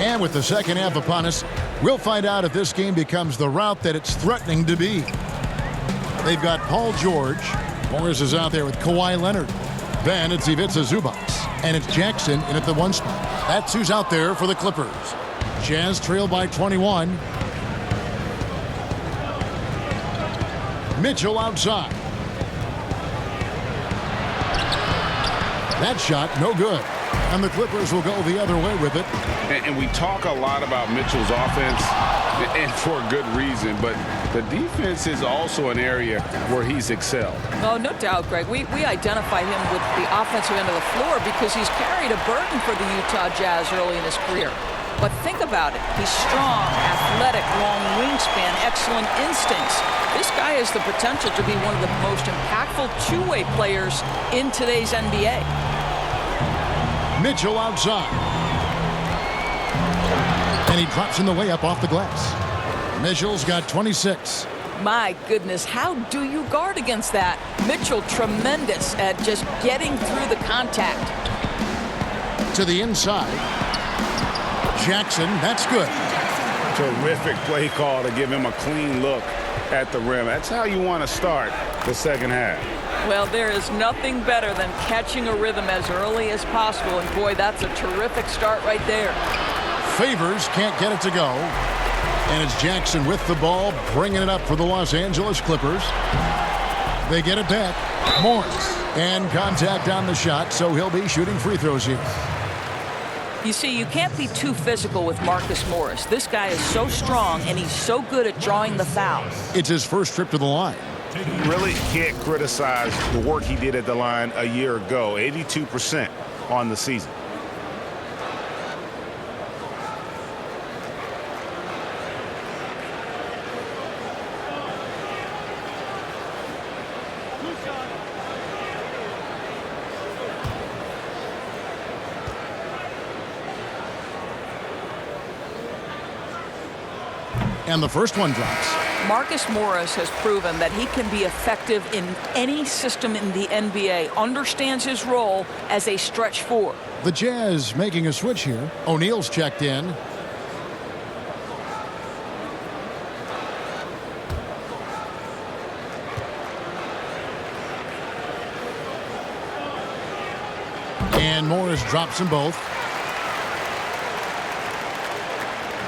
And with the second half upon us, we'll find out if this game becomes the route that it's threatening to be. They've got Paul George, Morris is out there with Kawhi Leonard. Then it's Ivica Zubac. And it's Jackson in at the 1 spot. That's who's out there for the Clippers. Jazz trail by 21. Mitchell outside. That shot, no good. And the Clippers will go the other way with it. And we talk a lot about Mitchell's offense, and for a good reason, but the defense is also an area where he's excelled. Oh, no doubt, Greg. We identify him with the offensive end of the floor because he's carried a burden for the Utah Jazz early in his career. But think about it. He's strong, athletic, long wingspan, excellent instincts. This guy has the potential to be one of the most impactful two-way players in today's NBA. Mitchell outside. And he drops in the way up off the glass. Mitchell's got 26. My goodness, how do you guard against that? Mitchell tremendous at just getting through the contact. To the inside. Jackson, that's good. Terrific play call to give him a clean look at the rim. That's how you want to start the second half. Well, there is nothing better than catching a rhythm as early as possible. And boy, that's a terrific start right there. Favors can't get it to go. And it's Jackson with the ball, bringing it up for the Los Angeles Clippers. They get it back. Morris. And contact on the shot, so he'll be shooting free throws here. You see, you can't be too physical with Marcus Morris. This guy is so strong, and he's so good at drawing the foul. It's his first trip to the line. You really can't criticize the work he did at the line a year ago. 82% on the season. And the first one drops. Marcus Morris has proven that he can be effective in any system in the NBA, understands his role as a stretch four. The Jazz making a switch here. O'Neal's checked in. And Morris drops them both.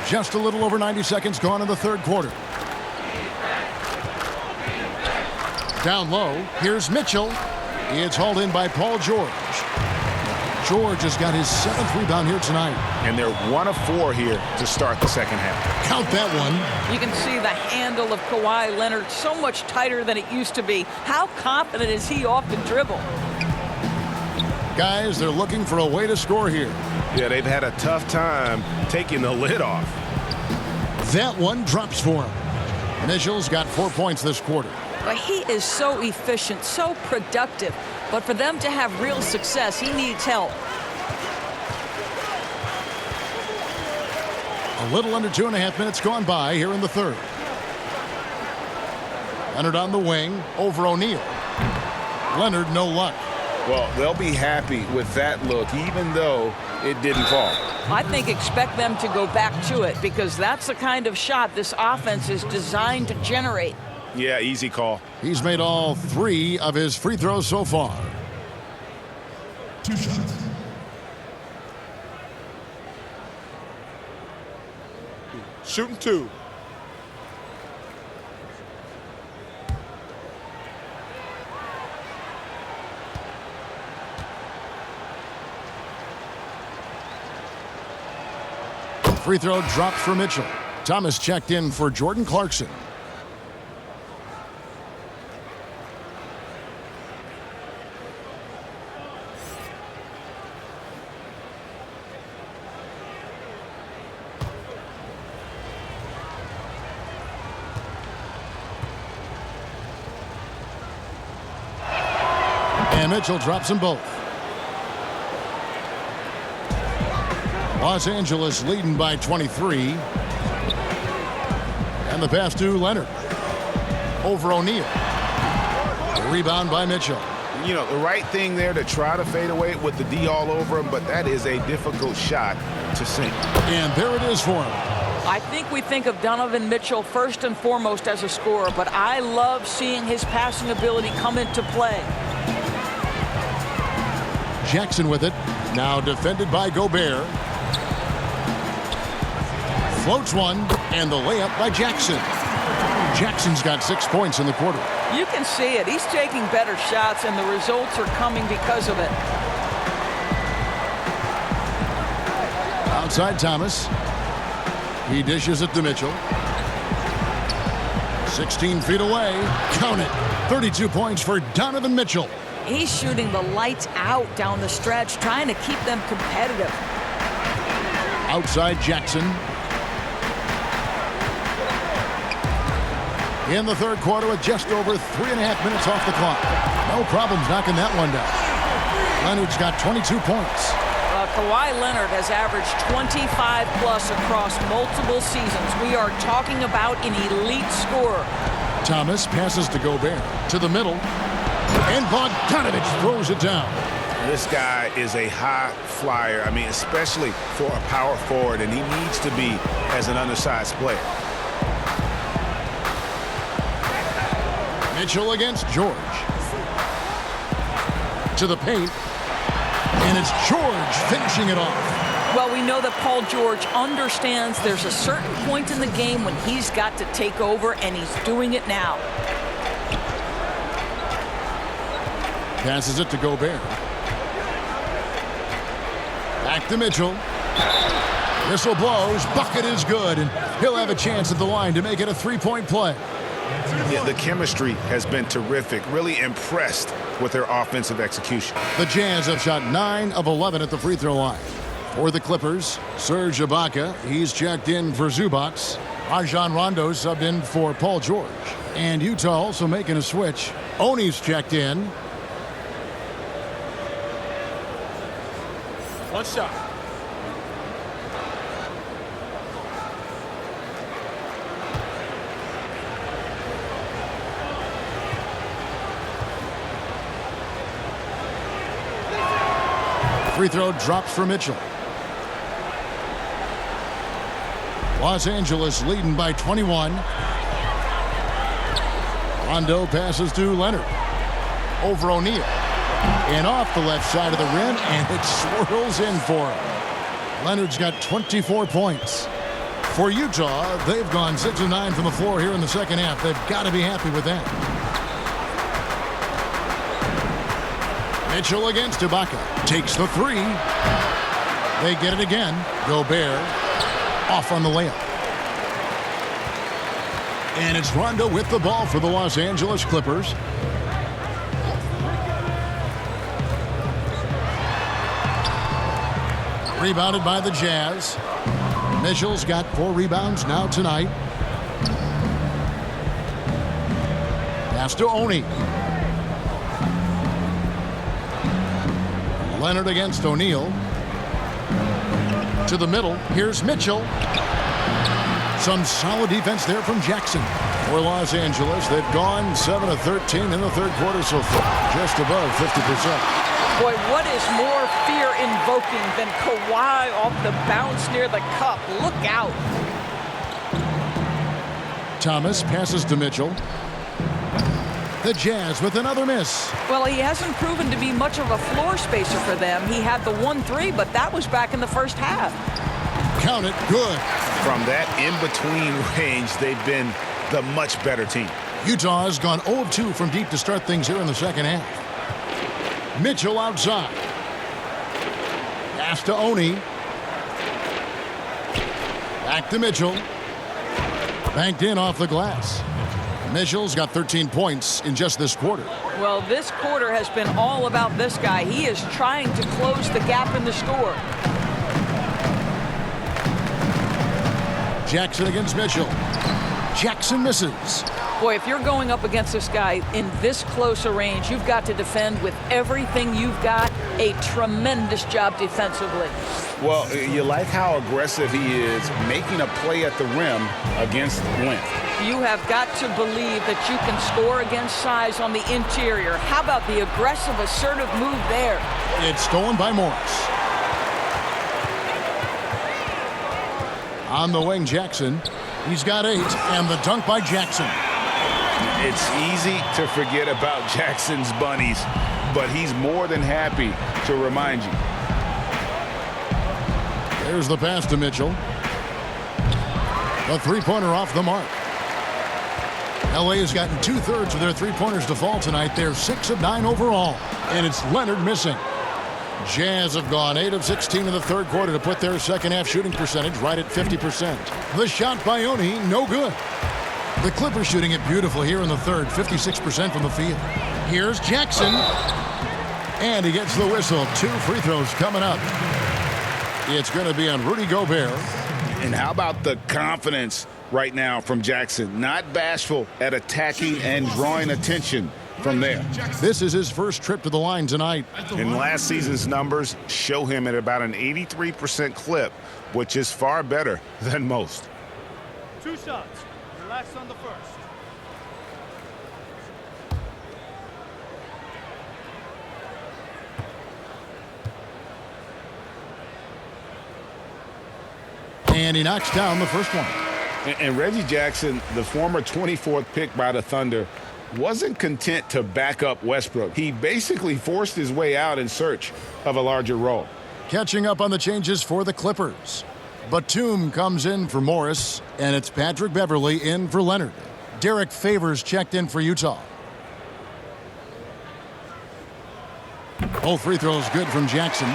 Just a little over 90 seconds gone in the third quarter. Down low, here's Mitchell. It's hauled in by Paul George. George has got his 7th rebound here tonight. And they're 1 of 4 here to start the second half. Count that one. You can see the handle of Kawhi Leonard so much tighter than it used to be. How confident is he off the dribble? Guys, they're looking for a way to score here. Yeah, they've had a tough time taking the lid off. That one drops for him. Mitchell's got 4 points this quarter. But he is so efficient, so productive. But for them to have real success, he needs help. A little under 2.5 minutes gone by here in the third. Leonard on the wing over O'Neal. Leonard, no luck. Well, they'll be happy with that look, even though it didn't fall. I think expect them to go back to it because that's the kind of shot this offense is designed to generate. Yeah, easy call. He's made all 3 of his free throws so far. 2 shots. Shooting 2. Free throw dropped for Mitchell. Thomas checked in for Jordan Clarkson. And Mitchell drops them both. Los Angeles leading by 23. And the pass to Leonard. Over O'Neal. Rebound by Mitchell. You know, the right thing there to try to fade away with the D all over him, but that is a difficult shot to sink. And there it is for him. I think we think of Donovan Mitchell first and foremost as a scorer, but I love seeing his passing ability come into play. Jackson with it. Now defended by Gobert. Floats one, and the layup by Jackson. Jackson's got 6 points in the quarter. You can see it. He's taking better shots, and the results are coming because of it. Outside Thomas. He dishes it to Mitchell. 16 feet away. Count it. 32 points for Donovan Mitchell. He's shooting the lights out down the stretch, trying to keep them competitive. Outside Jackson. In the third quarter with just over 3.5 minutes off the clock. No problems knocking that one down. Leonard's got 22 points. Kawhi Leonard has averaged 25-plus across multiple seasons. We are talking about an elite scorer. Thomas passes to Gobert. To the middle. And Bogdanovich throws it down. This guy is a high flyer. I mean, especially for a power forward, and he needs to be as an undersized player. Mitchell against George. To the paint. And it's George finishing it off. Well, we know that Paul George understands there's a certain point in the game when he's got to take over, and he's doing it now. Passes it to Gobert. Back to Mitchell. Whistle blows. Bucket is good, and he'll have a chance at the line to make it a three-point play. Yeah, the chemistry has been terrific. Really impressed with their offensive execution. The Jazz have shot 9 of 11 at the free throw line. For the Clippers, Serge Ibaka. He's checked in for Zubac. Rajon Rondo subbed in for Paul George. And Utah also making a switch. Oni's checked in. One shot. Free throw drops for Mitchell. Los Angeles leading by 21. Rondo passes to Leonard. Over O'Neal. And off the left side of the rim, and it swirls in for him. Leonard's got 24 points. For Utah, they've gone 6 of 9 from the floor here in the second half. They've got to be happy with that. Mitchell against Ibaka. Takes the three. They get it again. Gobert off on the layup. And it's Rondo with the ball for the Los Angeles Clippers. Rebounded by the Jazz. Mitchell's got 4 rebounds now tonight. Pass to Oni. Leonard against O'Neal. To the middle. Here's Mitchell. Some solid defense there from Jackson. For Los Angeles, they've gone 7 of 13 in the third quarter so far. Just above 50%. Boy, what is more fear-invoking than Kawhi off the bounce near the cup? Look out. Thomas passes to Mitchell. The Jazz with another miss. Well, he hasn't proven to be much of a floor spacer for them. He had the 1-3, but that was back in the first half. Count it. Good. From that in-between range, they've been the much better team. Utah has gone 0 of 2 from deep to start things here in the second half. Mitchell outside. Pass to Oni. Back to Mitchell. Banked in off the glass. Mitchell's got 13 points in just this quarter. Well, this quarter has been all about this guy. He is trying to close the gap in the score. Jackson against Mitchell. Jackson misses. Boy, if you're going up against this guy in this close a range, you've got to defend with everything you've got. A tremendous job defensively. Well, you like how aggressive he is making a play at the rim against length. You have got to believe that you can score against size on the interior. How about the aggressive, assertive move there? It's stolen by Morris. On the wing, Jackson. He's got 8, and the dunk by Jackson. It's easy to forget about Jackson's bunnies, but he's more than happy to remind you. There's the pass to Mitchell. The three-pointer off the mark. LA has gotten 2/3 of their three-pointers to fall tonight. They're 6 of 9 overall, and it's Leonard missing. Jazz have gone 8 of 16 in the third quarter to put their second-half shooting percentage right at 50%. The shot by Oni, no good. The Clippers shooting it beautifully here in the third, 56% from the field. Here's Jackson, and he gets the whistle. 2 free throws coming up. It's going to be on Rudy Gobert. And how about the confidence right now from Jackson? Not bashful at attacking and drawing attention from there. This is his first trip to the line tonight. And last season's numbers show him at about an 83% clip, which is far better than most. 2 shots. Relax on the first. And he knocks down the first one. And Reggie Jackson, the former 24th pick by the Thunder, wasn't content to back up Westbrook. He basically forced his way out in search of a larger role. Catching up on the changes for the Clippers. Batum comes in for Morris, and it's Patrick Beverley in for Leonard. Derek Favors checked in for Utah. Both free throws good from Jackson.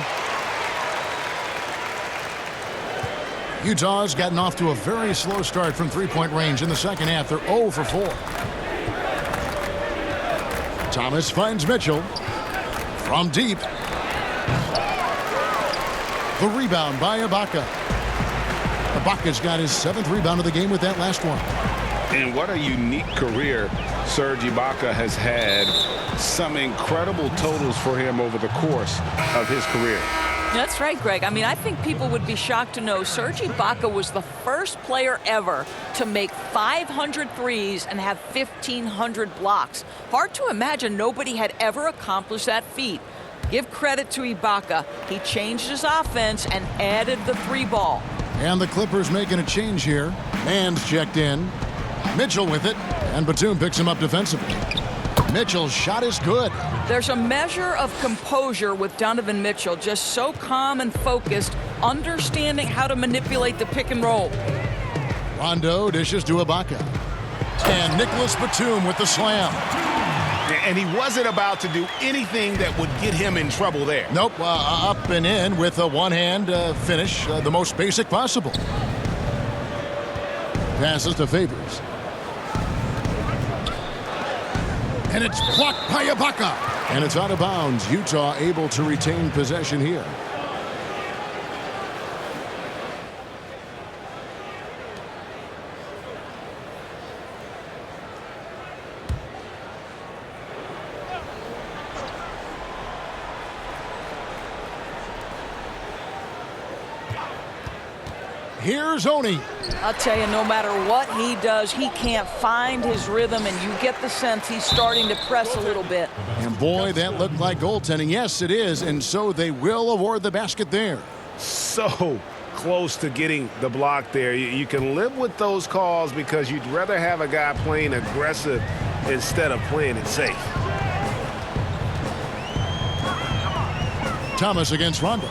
Utah's gotten off to a very slow start from three-point range in the second half. They're 0 for 4. Thomas finds Mitchell from deep. The rebound by Ibaka. Ibaka's got his 7th rebound of the game with that last one. And what a unique career Serge Ibaka has had. Some incredible totals for him over the course of his career. That's right, Greg. I mean, I think people would be shocked to know Serge Ibaka was the first player ever to make 500 threes and have 1,500 blocks. Hard to imagine nobody had ever accomplished that feat. Give credit to Ibaka. He changed his offense and added the 3-ball. And the Clippers making a change here. Mann's checked in. Mitchell with it, and Batum picks him up defensively. Mitchell's shot is good. There's a measure of composure with Donovan Mitchell, just so calm and focused, understanding how to manipulate the pick and roll. Rondo dishes to Ibaka. And Nicholas Batum with the slam. And he wasn't about to do anything that would get him in trouble there. Nope, up and in with a one-hand finish, the most basic possible. Passes to Favors. And it's blocked by Ibaka. And it's out of bounds. Utah able to retain possession here. Here's Oni. I'll tell you, no matter what he does, he can't find his rhythm, and you get the sense he's starting to press a little bit. And boy, that looked like goaltending. Yes, it is, and so they will award the basket there. So close to getting the block there. You can live with those calls because you'd rather have a guy playing aggressive instead of playing it safe. Thomas against Rondo.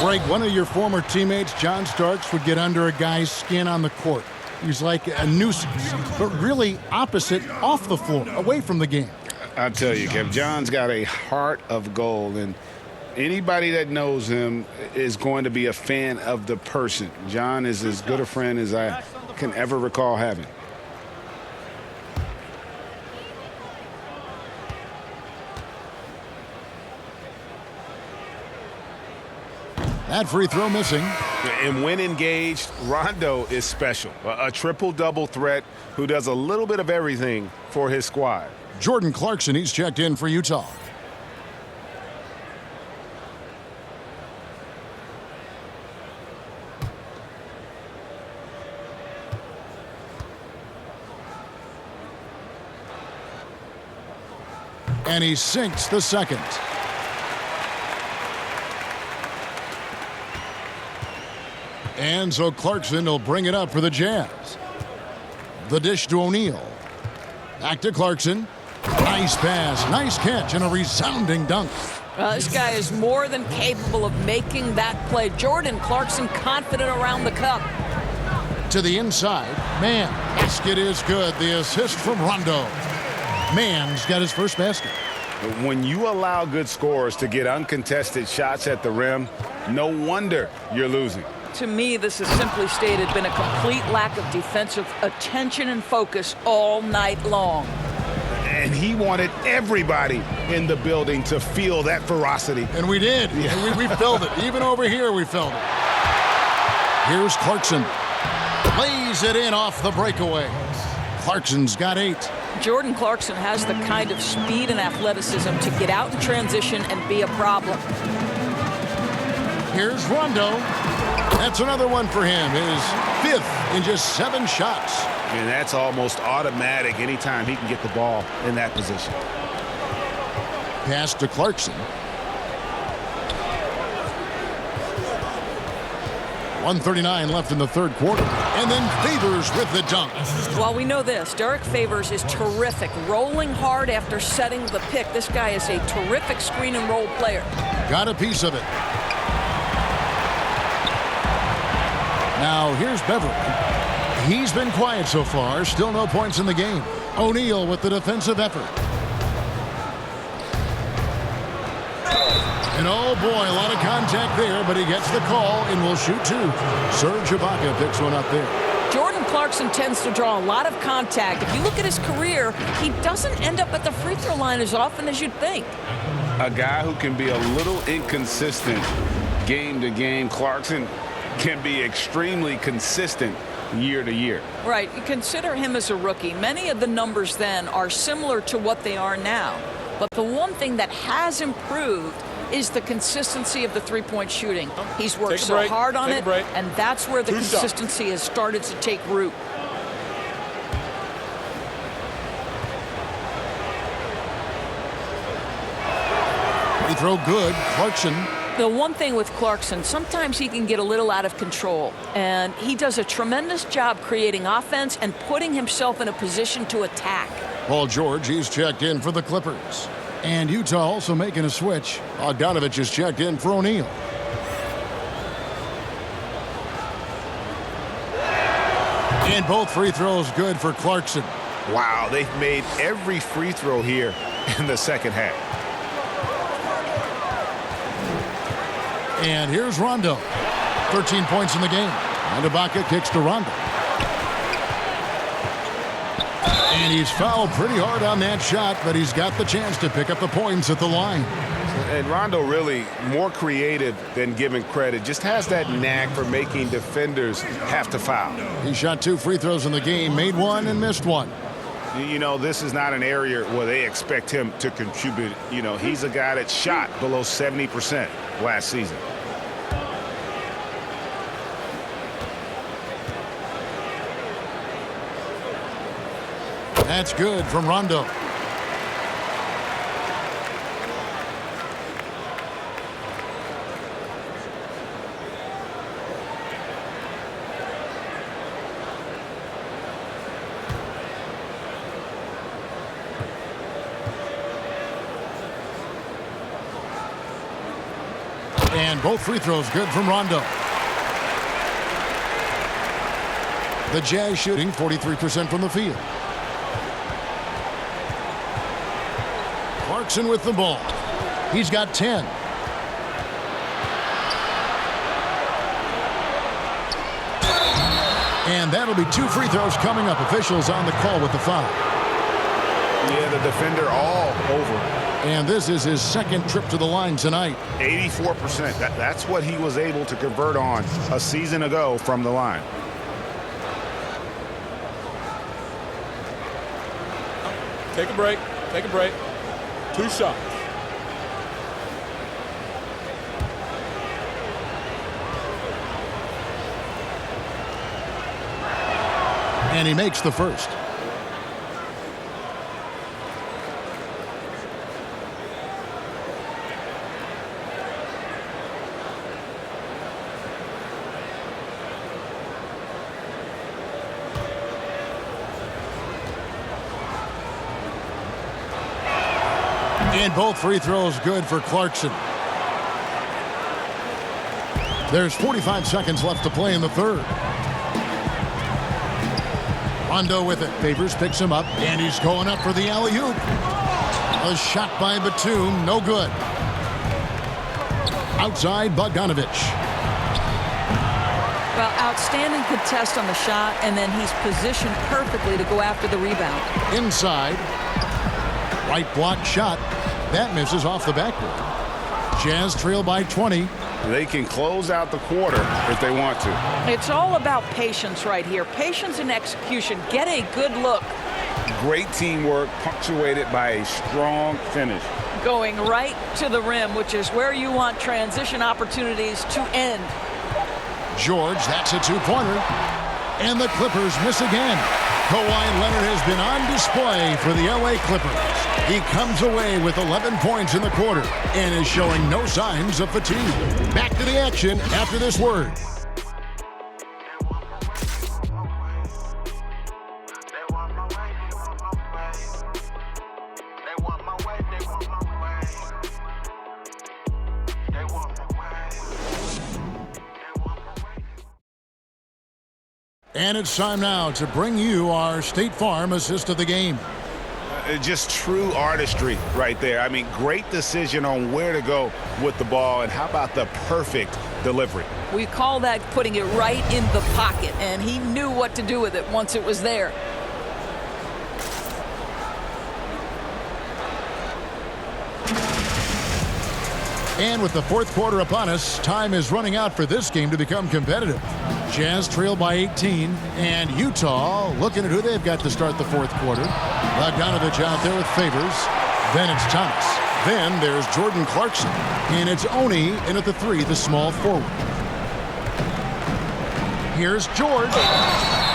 Greg, one of your former teammates, John Starks, would get under a guy's skin on the court. He's like a nuisance, but really opposite off the floor, away from the game. I tell you, Kev, John's got a heart of gold, and anybody that knows him is going to be a fan of the person. John is as good a friend as I can ever recall having. That free throw missing. And when engaged, Rondo is special. A triple-double threat who does a little bit of everything for his squad. Jordan Clarkson, he's checked in for Utah. And he sinks the second. And so Clarkson will bring it up for the Jazz. The dish to O'Neal. Back to Clarkson. Nice pass, nice catch, and a resounding dunk. This guy is more than capable of making that play. Jordan Clarkson confident around the cup. To the inside. Mann. Basket is good. The assist from Rondo. Mann's got his first basket. When you allow good scorers to get uncontested shots at the rim, no wonder you're losing. To me, this has simply stated been a complete lack of defensive attention and focus all night long. And he wanted everybody in the building to feel that ferocity. And we did. Yeah. We felt it. Even over here, we felt it. Here's Clarkson. Lays it in off the breakaway. Clarkson's got 8. Jordan Clarkson has the kind of speed and athleticism to get out in transition and be a problem. Here's Rondo. That's another one for him. His 5th in just 7 shots. And that's almost automatic anytime he can get the ball in that position. Pass to Clarkson. 1:39 left in the third quarter. And then Favors with the dunk. Well, we know this. Derek Favors is terrific. Rolling hard after setting the pick. This guy is a terrific screen and roll player. Got a piece of it. Now here's Beverly. He's been quiet so far. Still no points in the game. O'Neal with the defensive effort. And oh boy, a lot of contact there, but he gets the call and will shoot 2. Serge Ibaka picks one up there. Jordan Clarkson tends to draw a lot of contact. If you look at his career, he doesn't end up at the free throw line as often as you'd think. A guy who can be a little inconsistent game to game. Clarkson can be extremely consistent year to year. Right. You consider him as a rookie. Many of the numbers then are similar to what they are now. But the one thing that has improved is the consistency of the three-point shooting. He's worked so hard on it, and that's where the consistency has started to take root. Free throw good. Clarkson. The one thing with Clarkson, sometimes he can get a little out of control, and he does a tremendous job creating offense and putting himself in a position to attack. Paul George, he's checked in for the Clippers. And Utah also making a switch. Bogdanovich is checked in for O'Neal. And both free throws good for Clarkson. Wow, they've made every free throw here in the second half. And here's Rondo. 13 points in the game. And Ibaka kicks to Rondo. And he's fouled pretty hard on that shot, but he's got the chance to pick up the points at the line. And Rondo really more creative than given credit. Just has that knack for making defenders have to foul. He shot 2 free throws in the game, made 1 and missed 1. You know, this is not an area where they expect him to contribute. You know, he's a guy that shot below 70% last season. That's good from Rondo. And both free throws good from Rondo. The Jazz shooting 43% from the field. Clarkson with the ball. He's got 10. And that'll be 2 free throws coming up. Officials on the call with the foul. Yeah, the defender all over. And this is his second trip to the line tonight. 84%. That's what he was able to convert on a season ago from the line. Take a break. Take a break. 2 shots. And he makes the first. And both free throws good for Clarkson. There's 45 seconds left to play in the third. Rondo with it. Favors picks him up, and he's going up for the alley-oop. A shot by Batum, no good. Outside, Bogdanovich. Well, outstanding contest on the shot, and then he's positioned perfectly to go after the rebound. Inside. Right block shot. That misses off the backboard. Jazz trail by 20. They can close out the quarter if they want to. It's all about patience right here. Patience and execution. Get a good look. Great teamwork punctuated by a strong finish. Going right to the rim, which is where you want transition opportunities to end. George, that's a two-pointer. And the Clippers miss again. Kawhi Leonard has been on display for the LA Clippers. He comes away with 11 points in the quarter and is showing no signs of fatigue. Back to the action after this word. And it's time now to bring you our State Farm assist of the game. Just true artistry right there. I mean, great decision on where to go with the ball, and how about the perfect delivery? We call that putting it right in the pocket, and he knew what to do with it once it was there. And with the fourth quarter upon us, time is running out for this game to become competitive. Jazz trail by 18, and Utah looking at who they've got to start the fourth quarter. Bogdanovich out there with Favors. Then it's Thomas. Then there's Jordan Clarkson. And it's Oni in at the three, the small forward. Here's George.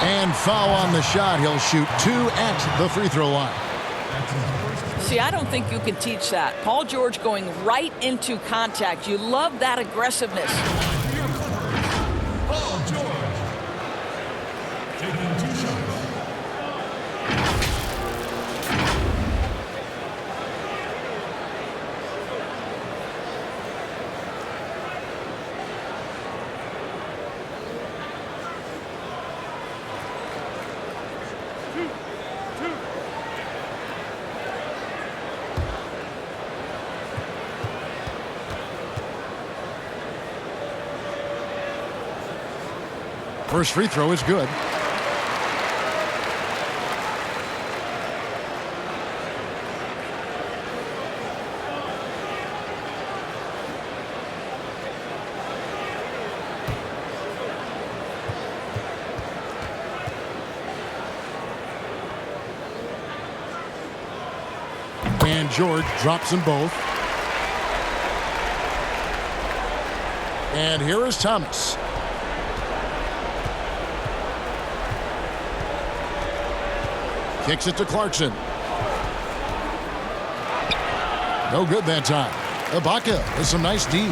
And foul on the shot. He'll shoot two at the free throw line. See, I don't think you can teach that. Paul George going right into contact. You love that aggressiveness. Paul George taking 2 shots. First free throw is good. And George drops them both. And here is Thomas. Kicks it to Clarkson. No good that time. Ibaka with some nice D.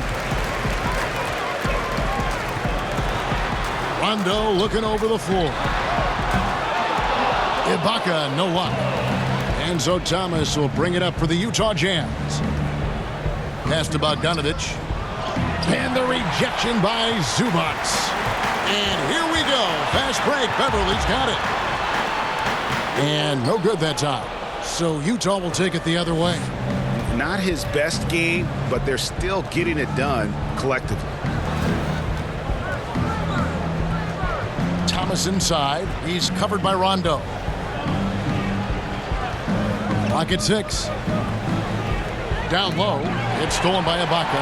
Rondo looking over the floor. Ibaka, no luck. And so Thomas will bring it up for the Utah Jazz. Pass to Bogdanovich. And the rejection by Zubac. And here we go. Fast break. Beverly's got it. And no good that time. So Utah will take it the other way. Not his best game, but they're still getting it done collectively. Thomas inside. He's covered by Rondo. Clock at 6. Down low. It's stolen by Ibaka.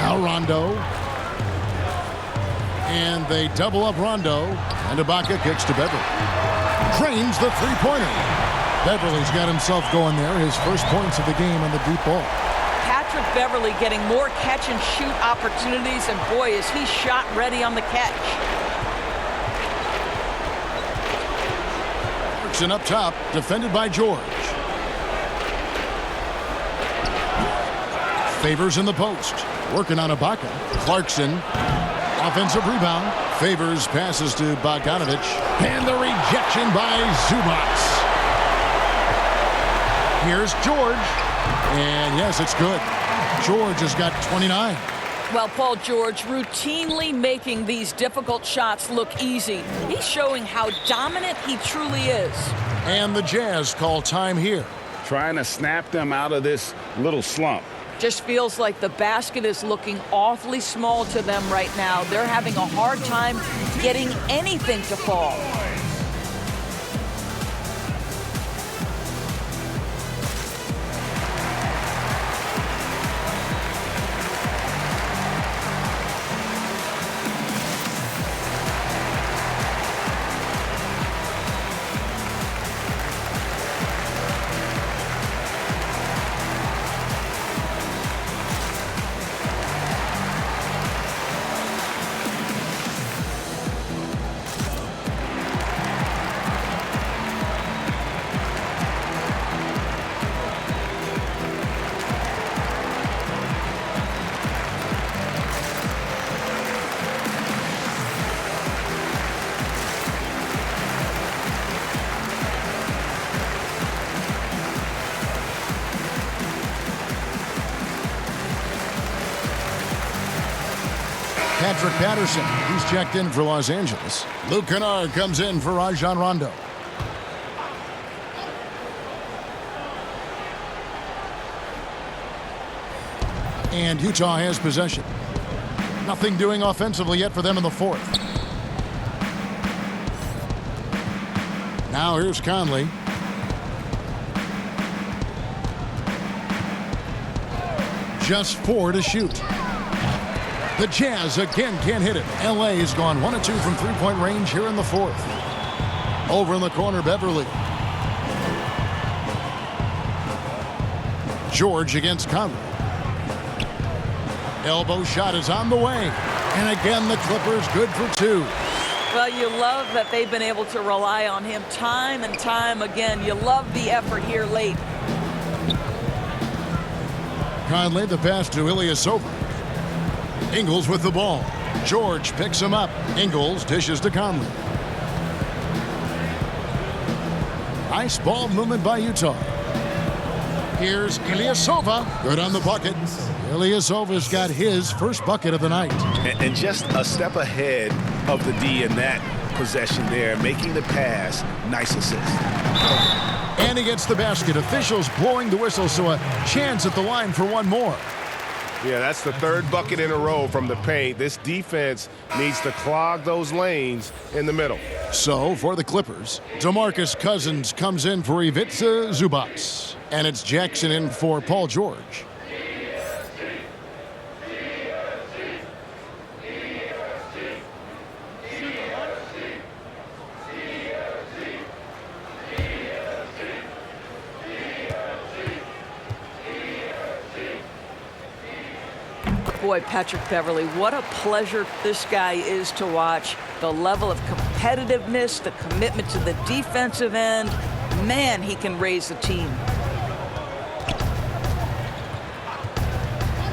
Now Rondo. And they double up Rondo. And Ibaka kicks to Beverly. Drains the three-pointer. Beverly's got himself going there. His first points of the game on the deep ball. Patrick Beverly getting more catch-and-shoot opportunities. And boy, is he shot ready on the catch. Clarkson up top. Defended by George. Favors in the post. Working on Ibaka. Clarkson. Offensive rebound. Favors passes to Bogdanovich. And the rejection by Zubac. Here's George. And yes, it's good. George has got 29. Well, Paul George routinely making these difficult shots look easy. He's showing how dominant he truly is. And the Jazz call time here. Trying to snap them out of this little slump. Just feels like the basket is looking awfully small to them right now. They're having a hard time getting anything to fall. Patrick Patterson, he's checked in for Los Angeles. Luke Kennard comes in for Rajon Rondo. And Utah has possession. Nothing doing offensively yet for them in the fourth. Now here's Conley. Just 4 to shoot. The Jazz again can't hit it. LA has gone 1 of 2 from three-point range here in the fourth. Over in the corner, Beverly. George against Conley. Elbow shot is on the way. And again, the Clippers good for 2. Well, you love that they've been able to rely on him time and time again. You love the effort here late. Conley, the pass to Ilyasova. Ingles with the ball. George picks him up. Ingles dishes to Conley. Nice ball movement by Utah. Here's Ilyasova. Good on the bucket. Ilyasova's got his first bucket of the night. And just a step ahead of the D in that possession there, making the pass. Nice assist. And he gets the basket. Officials blowing the whistle, so a chance at the line for one more. Yeah, that's the third bucket in a row from the paint. This defense needs to clog those lanes in the middle. So, for the Clippers, DeMarcus Cousins comes in for Ivica Zubac. And it's Jackson in for Paul George. Boy, Patrick Beverly, what a pleasure this guy is to watch. The level of competitiveness, the commitment to the defensive end. Man, he can raise the team.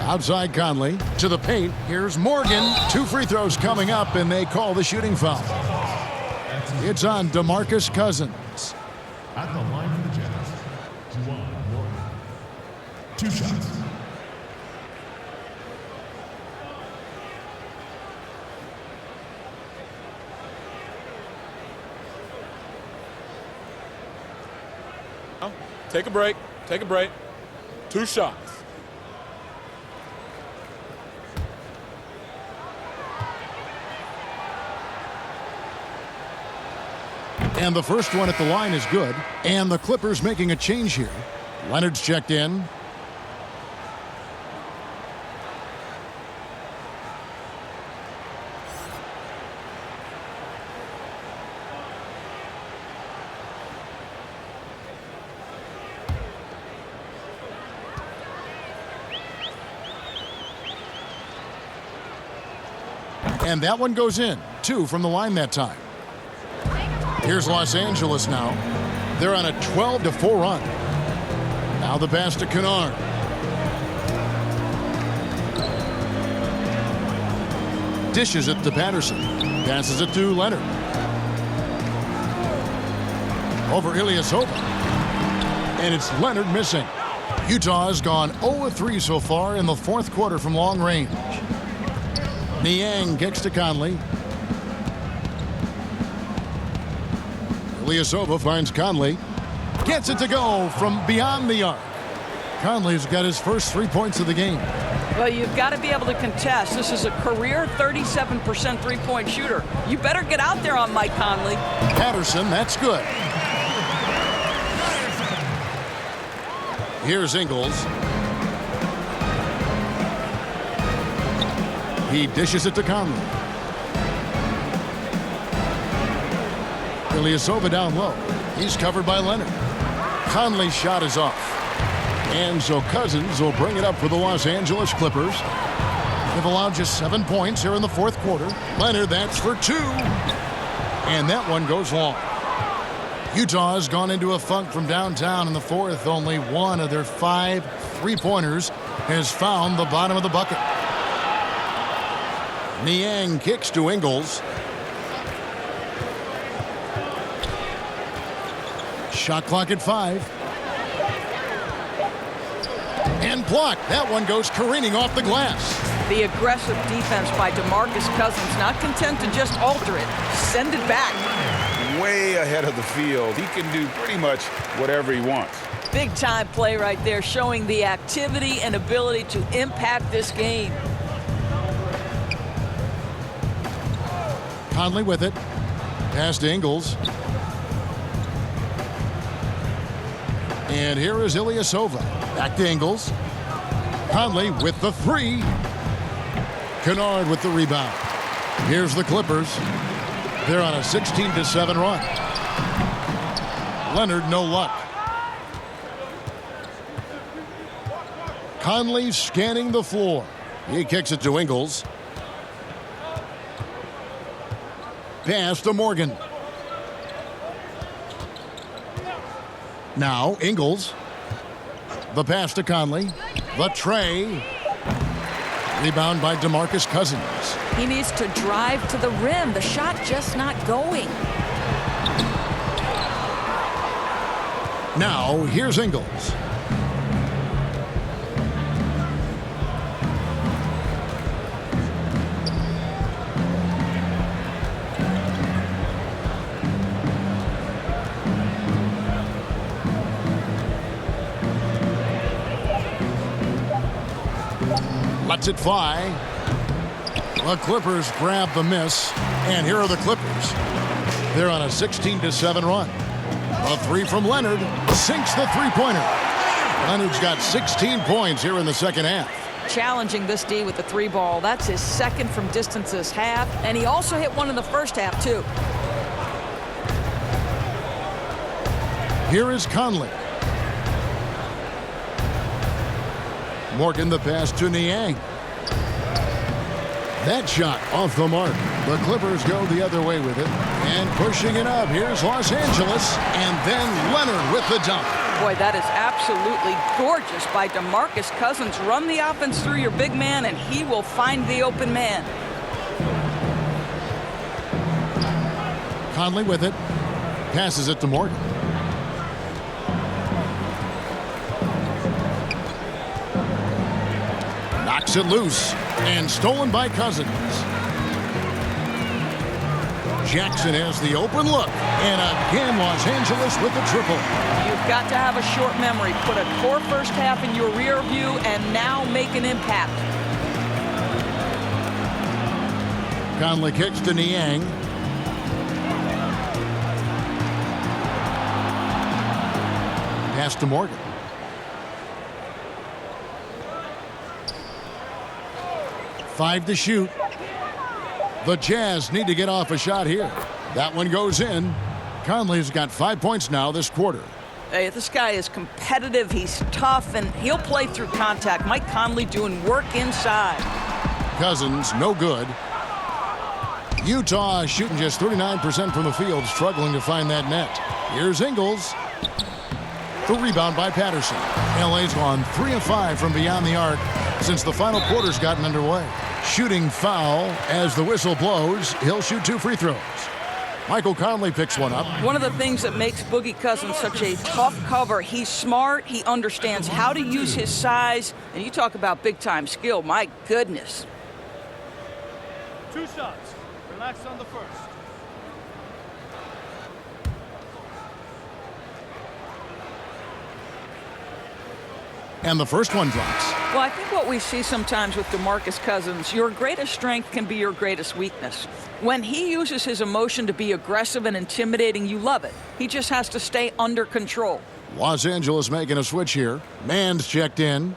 Outside Conley to the paint. Here's Morgan. 2 free throws coming up, and they call the shooting foul. It's on DeMarcus Cousins. At the line for the Jazz, Juwan Morgan. 2 shots. Take a break. Take a break. 2 shots. And the first one at the line is good. And the Clippers making a change here. Leonard's checked in. And that one goes in. 2 from the line that time. Here's Los Angeles now. They're on a 12-4 run. Now the pass to Kennard. Dishes it to Patterson. Passes it to Leonard. Over Ilyasova. And it's Leonard missing. Utah has gone 0-3 so far in the fourth quarter from long range. Niang kicks to Conley. Ilyasova finds Conley. Gets it to go from beyond the arc. Conley's got his first 3 points of the game. Well, you've got to be able to contest. This is a career 37% three-point shooter. You better get out there on Mike Conley. Patterson, that's good. Here's Ingles. He dishes it to Conley. Ilyasova down low. He's covered by Leonard. Conley's shot is off. And so Cousins will bring it up for the Los Angeles Clippers. They've allowed just 7 points here in the fourth quarter. Leonard, that's for 2. And that one goes long. Utah has gone into a funk from downtown in the fourth. Only one of their 5 3-pointers has found the bottom of the bucket. Niang kicks to Ingles. Shot clock at 5. And blocked. That one goes careening off the glass. The aggressive defense by DeMarcus Cousins, not content to just alter it. Send it back. Way ahead of the field. He can do pretty much whatever he wants. Big time play right there, showing the activity and ability to impact this game. Conley with it. Pass to Ingles. And here is Ilyasova. Back to Ingles. Conley with the 3. Kennard with the rebound. Here's the Clippers. They're on a 16-7 run. Leonard, no luck. Conley scanning the floor. He kicks it to Ingles. Pass to Morgan. Now Ingles. The pass to Conley. The tray. Rebound by DeMarcus Cousins. He needs to drive to the rim. The shot just not going. Now here's Ingles. Lets it fly. The Clippers grab the miss, and here are the Clippers. They're on a 16-7 run. A 3 from Leonard sinks the three-pointer. Leonard's got 16 points here in the second half. Challenging this D with the 3 ball. That's his second from distance this half, and he also hit one in the first half too. Here is Conley. Morgan the pass to Niang. That shot off the mark. The Clippers go the other way with it. And pushing it up. Here's Los Angeles. And then Leonard with the dunk. Boy, that is absolutely gorgeous by DeMarcus Cousins. Run the offense through your big man, and he will find the open man. Conley with it. Passes it to Morgan. Knocks it loose. And stolen by Cousins. Jackson has the open look. And again, Los Angeles with the triple. You've got to have a short memory. Put a poor first half in your rear view and now make an impact. Conley kicks to Niang. Pass to Morgan. Five to shoot. The Jazz need to get off a shot here. That one goes in. Conley's got 5 points now this quarter. Hey, this guy is competitive. He's tough, and he'll play through contact. Mike Conley doing work inside. Cousins, no good. Utah shooting just 39% from the field, struggling to find that net. Here's Ingles. The rebound by Patterson. LA's gone 3 of 5 from beyond the arc since the final quarter's gotten underway. Shooting foul as the whistle blows. He'll shoot 2 free throws. Michael Conley picks one up. One of the things that makes Boogie Cousins such a tough cover, he's smart, he understands how to use his size, and you talk about big-time skill, my goodness. 2 shots. Relax on the first. And the first one drops. Well, I think what we see sometimes with DeMarcus Cousins, your greatest strength can be your greatest weakness. When he uses his emotion to be aggressive and intimidating, you love it. He just has to stay under control. Los Angeles making a switch here. Mann's checked in.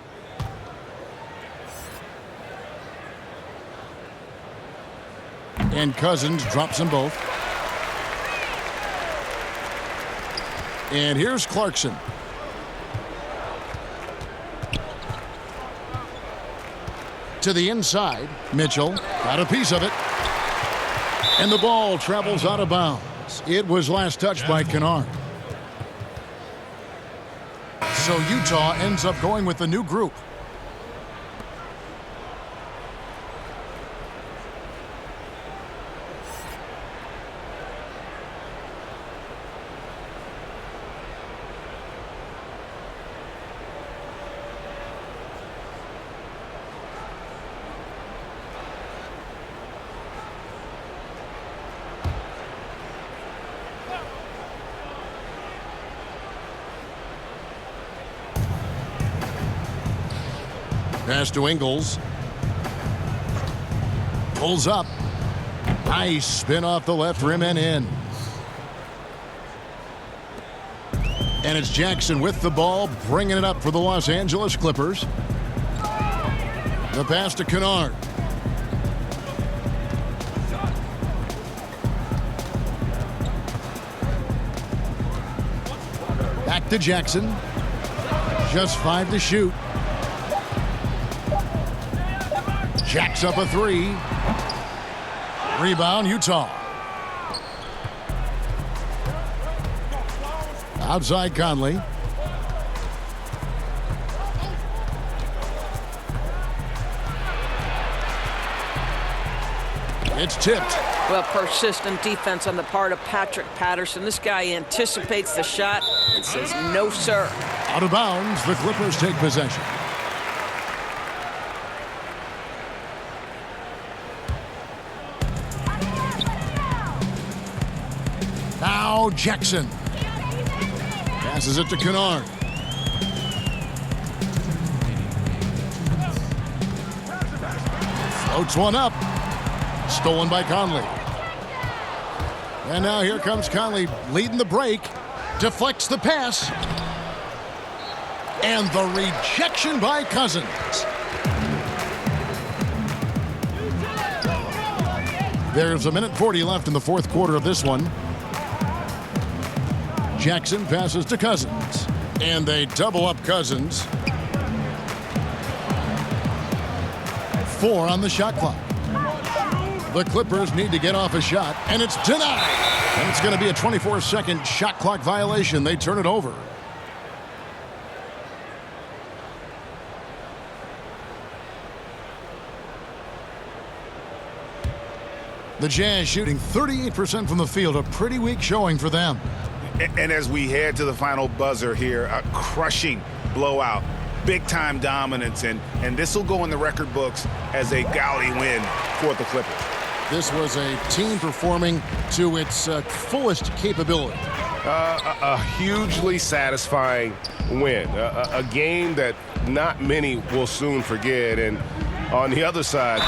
And Cousins drops them both. And here's Clarkson. To the inside. Mitchell got a piece of it. And the ball travels out of bounds. It was last touched by Kennard. So Utah ends up going with the new group. Pass to Ingles. Pulls up. Nice spin off the left rim and in. And it's Jackson with the ball, bringing it up for the Los Angeles Clippers. The pass to Kennard. Back to Jackson. Just 5 to shoot. Jacks up a 3. Rebound, Utah. Outside Conley. It's tipped. Well, persistent defense on the part of Patrick Patterson. This guy anticipates the shot and says, no, sir. Out of bounds, the Clippers take possession. Now Jackson. Passes it to Kennard. Floats one up. Stolen by Conley. And now here comes Conley leading the break. Deflects the pass. And the rejection by Cousins. There's 1:40 left in the fourth quarter of this one. Jackson passes to Cousins. And they double up Cousins. 4 on the shot clock. The Clippers need to get off a shot, and it's denied. And it's going to be a 24-second shot clock violation. They turn it over. The Jazz shooting 38% from the field, a pretty weak showing for them. And as we head to the final buzzer here, a crushing blowout, big-time dominance, and this will go in the record books as a gaudy win for the Clippers. This was a team performing to its fullest capability. A hugely satisfying win, a game that not many will soon forget, and on the other side,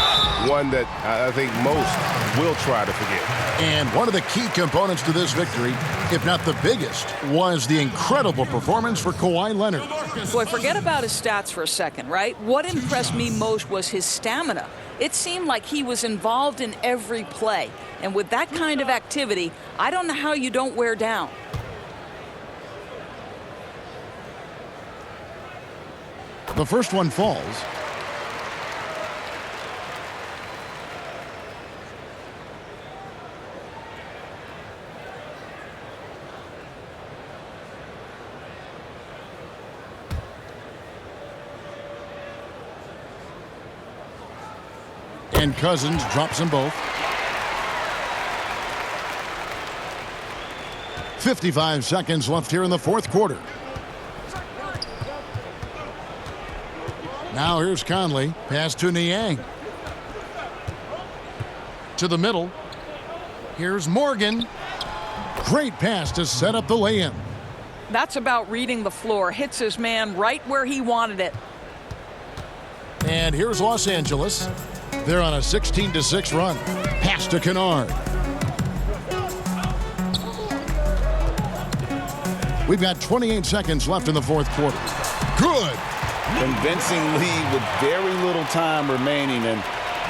one that I think most will try to forget. And one of the key components to this victory, if not the biggest, was the incredible performance for Kawhi Leonard. Boy, forget about his stats for a second, right? What impressed me most was his stamina. It seemed like he was involved in every play. And with that kind of activity, I don't know how you don't wear down. The first one falls. And Cousins drops them both. 55 seconds left here in the fourth quarter. Now here's Conley. Pass to Niang. To the middle. Here's Morgan. Great pass to set up the lay-in. That's about reading the floor. Hits his man right where he wanted it. And here's Los Angeles. They're on a 16-6 run. Pass to Kennard. We've got 28 seconds left in the fourth quarter. Good. Convincing lead with very little time remaining, and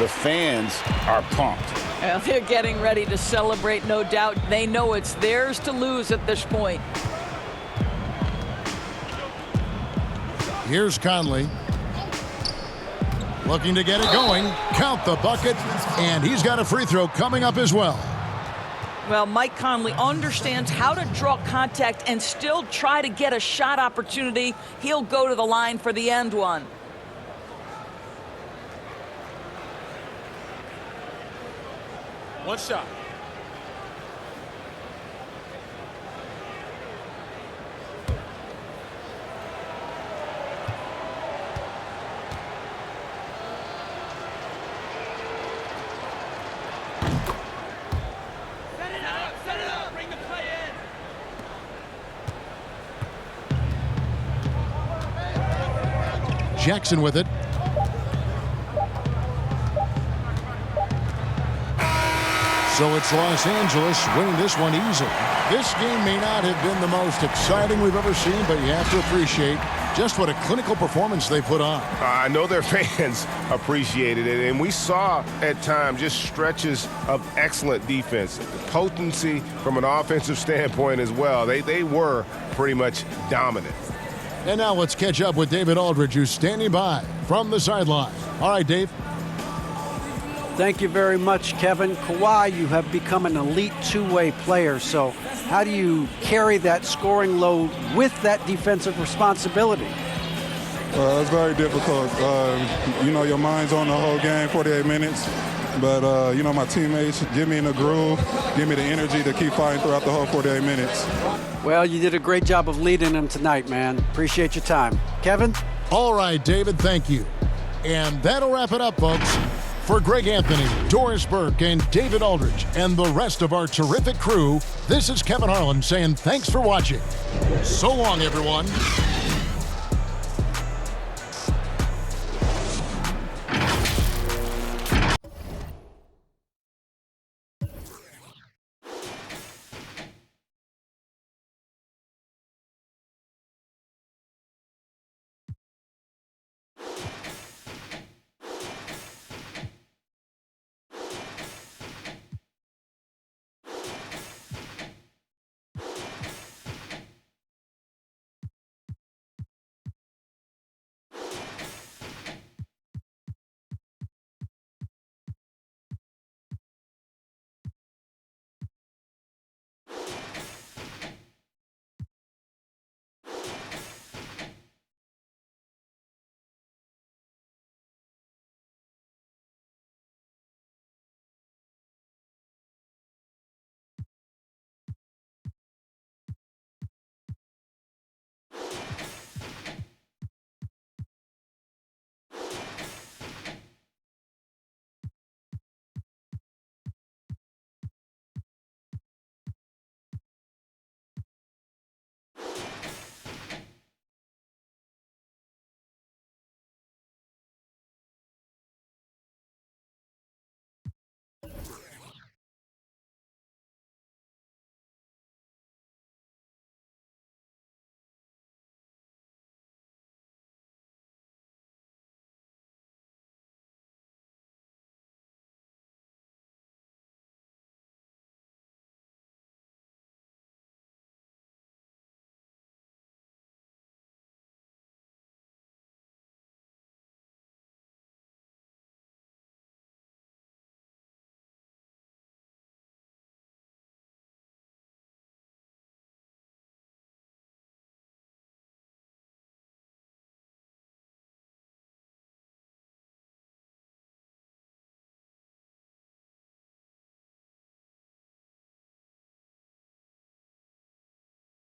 the fans are pumped. Well, they're getting ready to celebrate, no doubt. They know it's theirs to lose at this point. Here's Conley. Looking to get it going. Count the bucket. And he's got a free throw coming up as well. Well, Mike Conley understands how to draw contact and still try to get a shot opportunity. He'll go to the line for the end one. One shot. Jackson with it. So it's Los Angeles winning this one easily. This game may not have been the most exciting we've ever seen, but you have to appreciate just what a clinical performance they put on. I know their fans appreciated it, and we saw at times just stretches of excellent defense. Potency from an offensive standpoint as well. They were pretty much dominant. And now let's catch up with David Aldridge, who's standing by from the sideline. All right, Dave. Thank you very much, Kevin. Kawhi, you have become an elite two-way player, so how do you carry that scoring load with that defensive responsibility? It's very difficult. You know, your mind's on the whole game, 48 minutes. But, you know, my teammates get me in the groove, give me the energy to keep fighting throughout the whole 48 minutes. Well, you did a great job of leading them tonight, man. Appreciate your time. Kevin? All right, David, thank you. And that'll wrap it up, folks. For Greg Anthony, Doris Burke, and David Aldridge, and the rest of our terrific crew, this is Kevin Harlan saying thanks for watching. So long, everyone.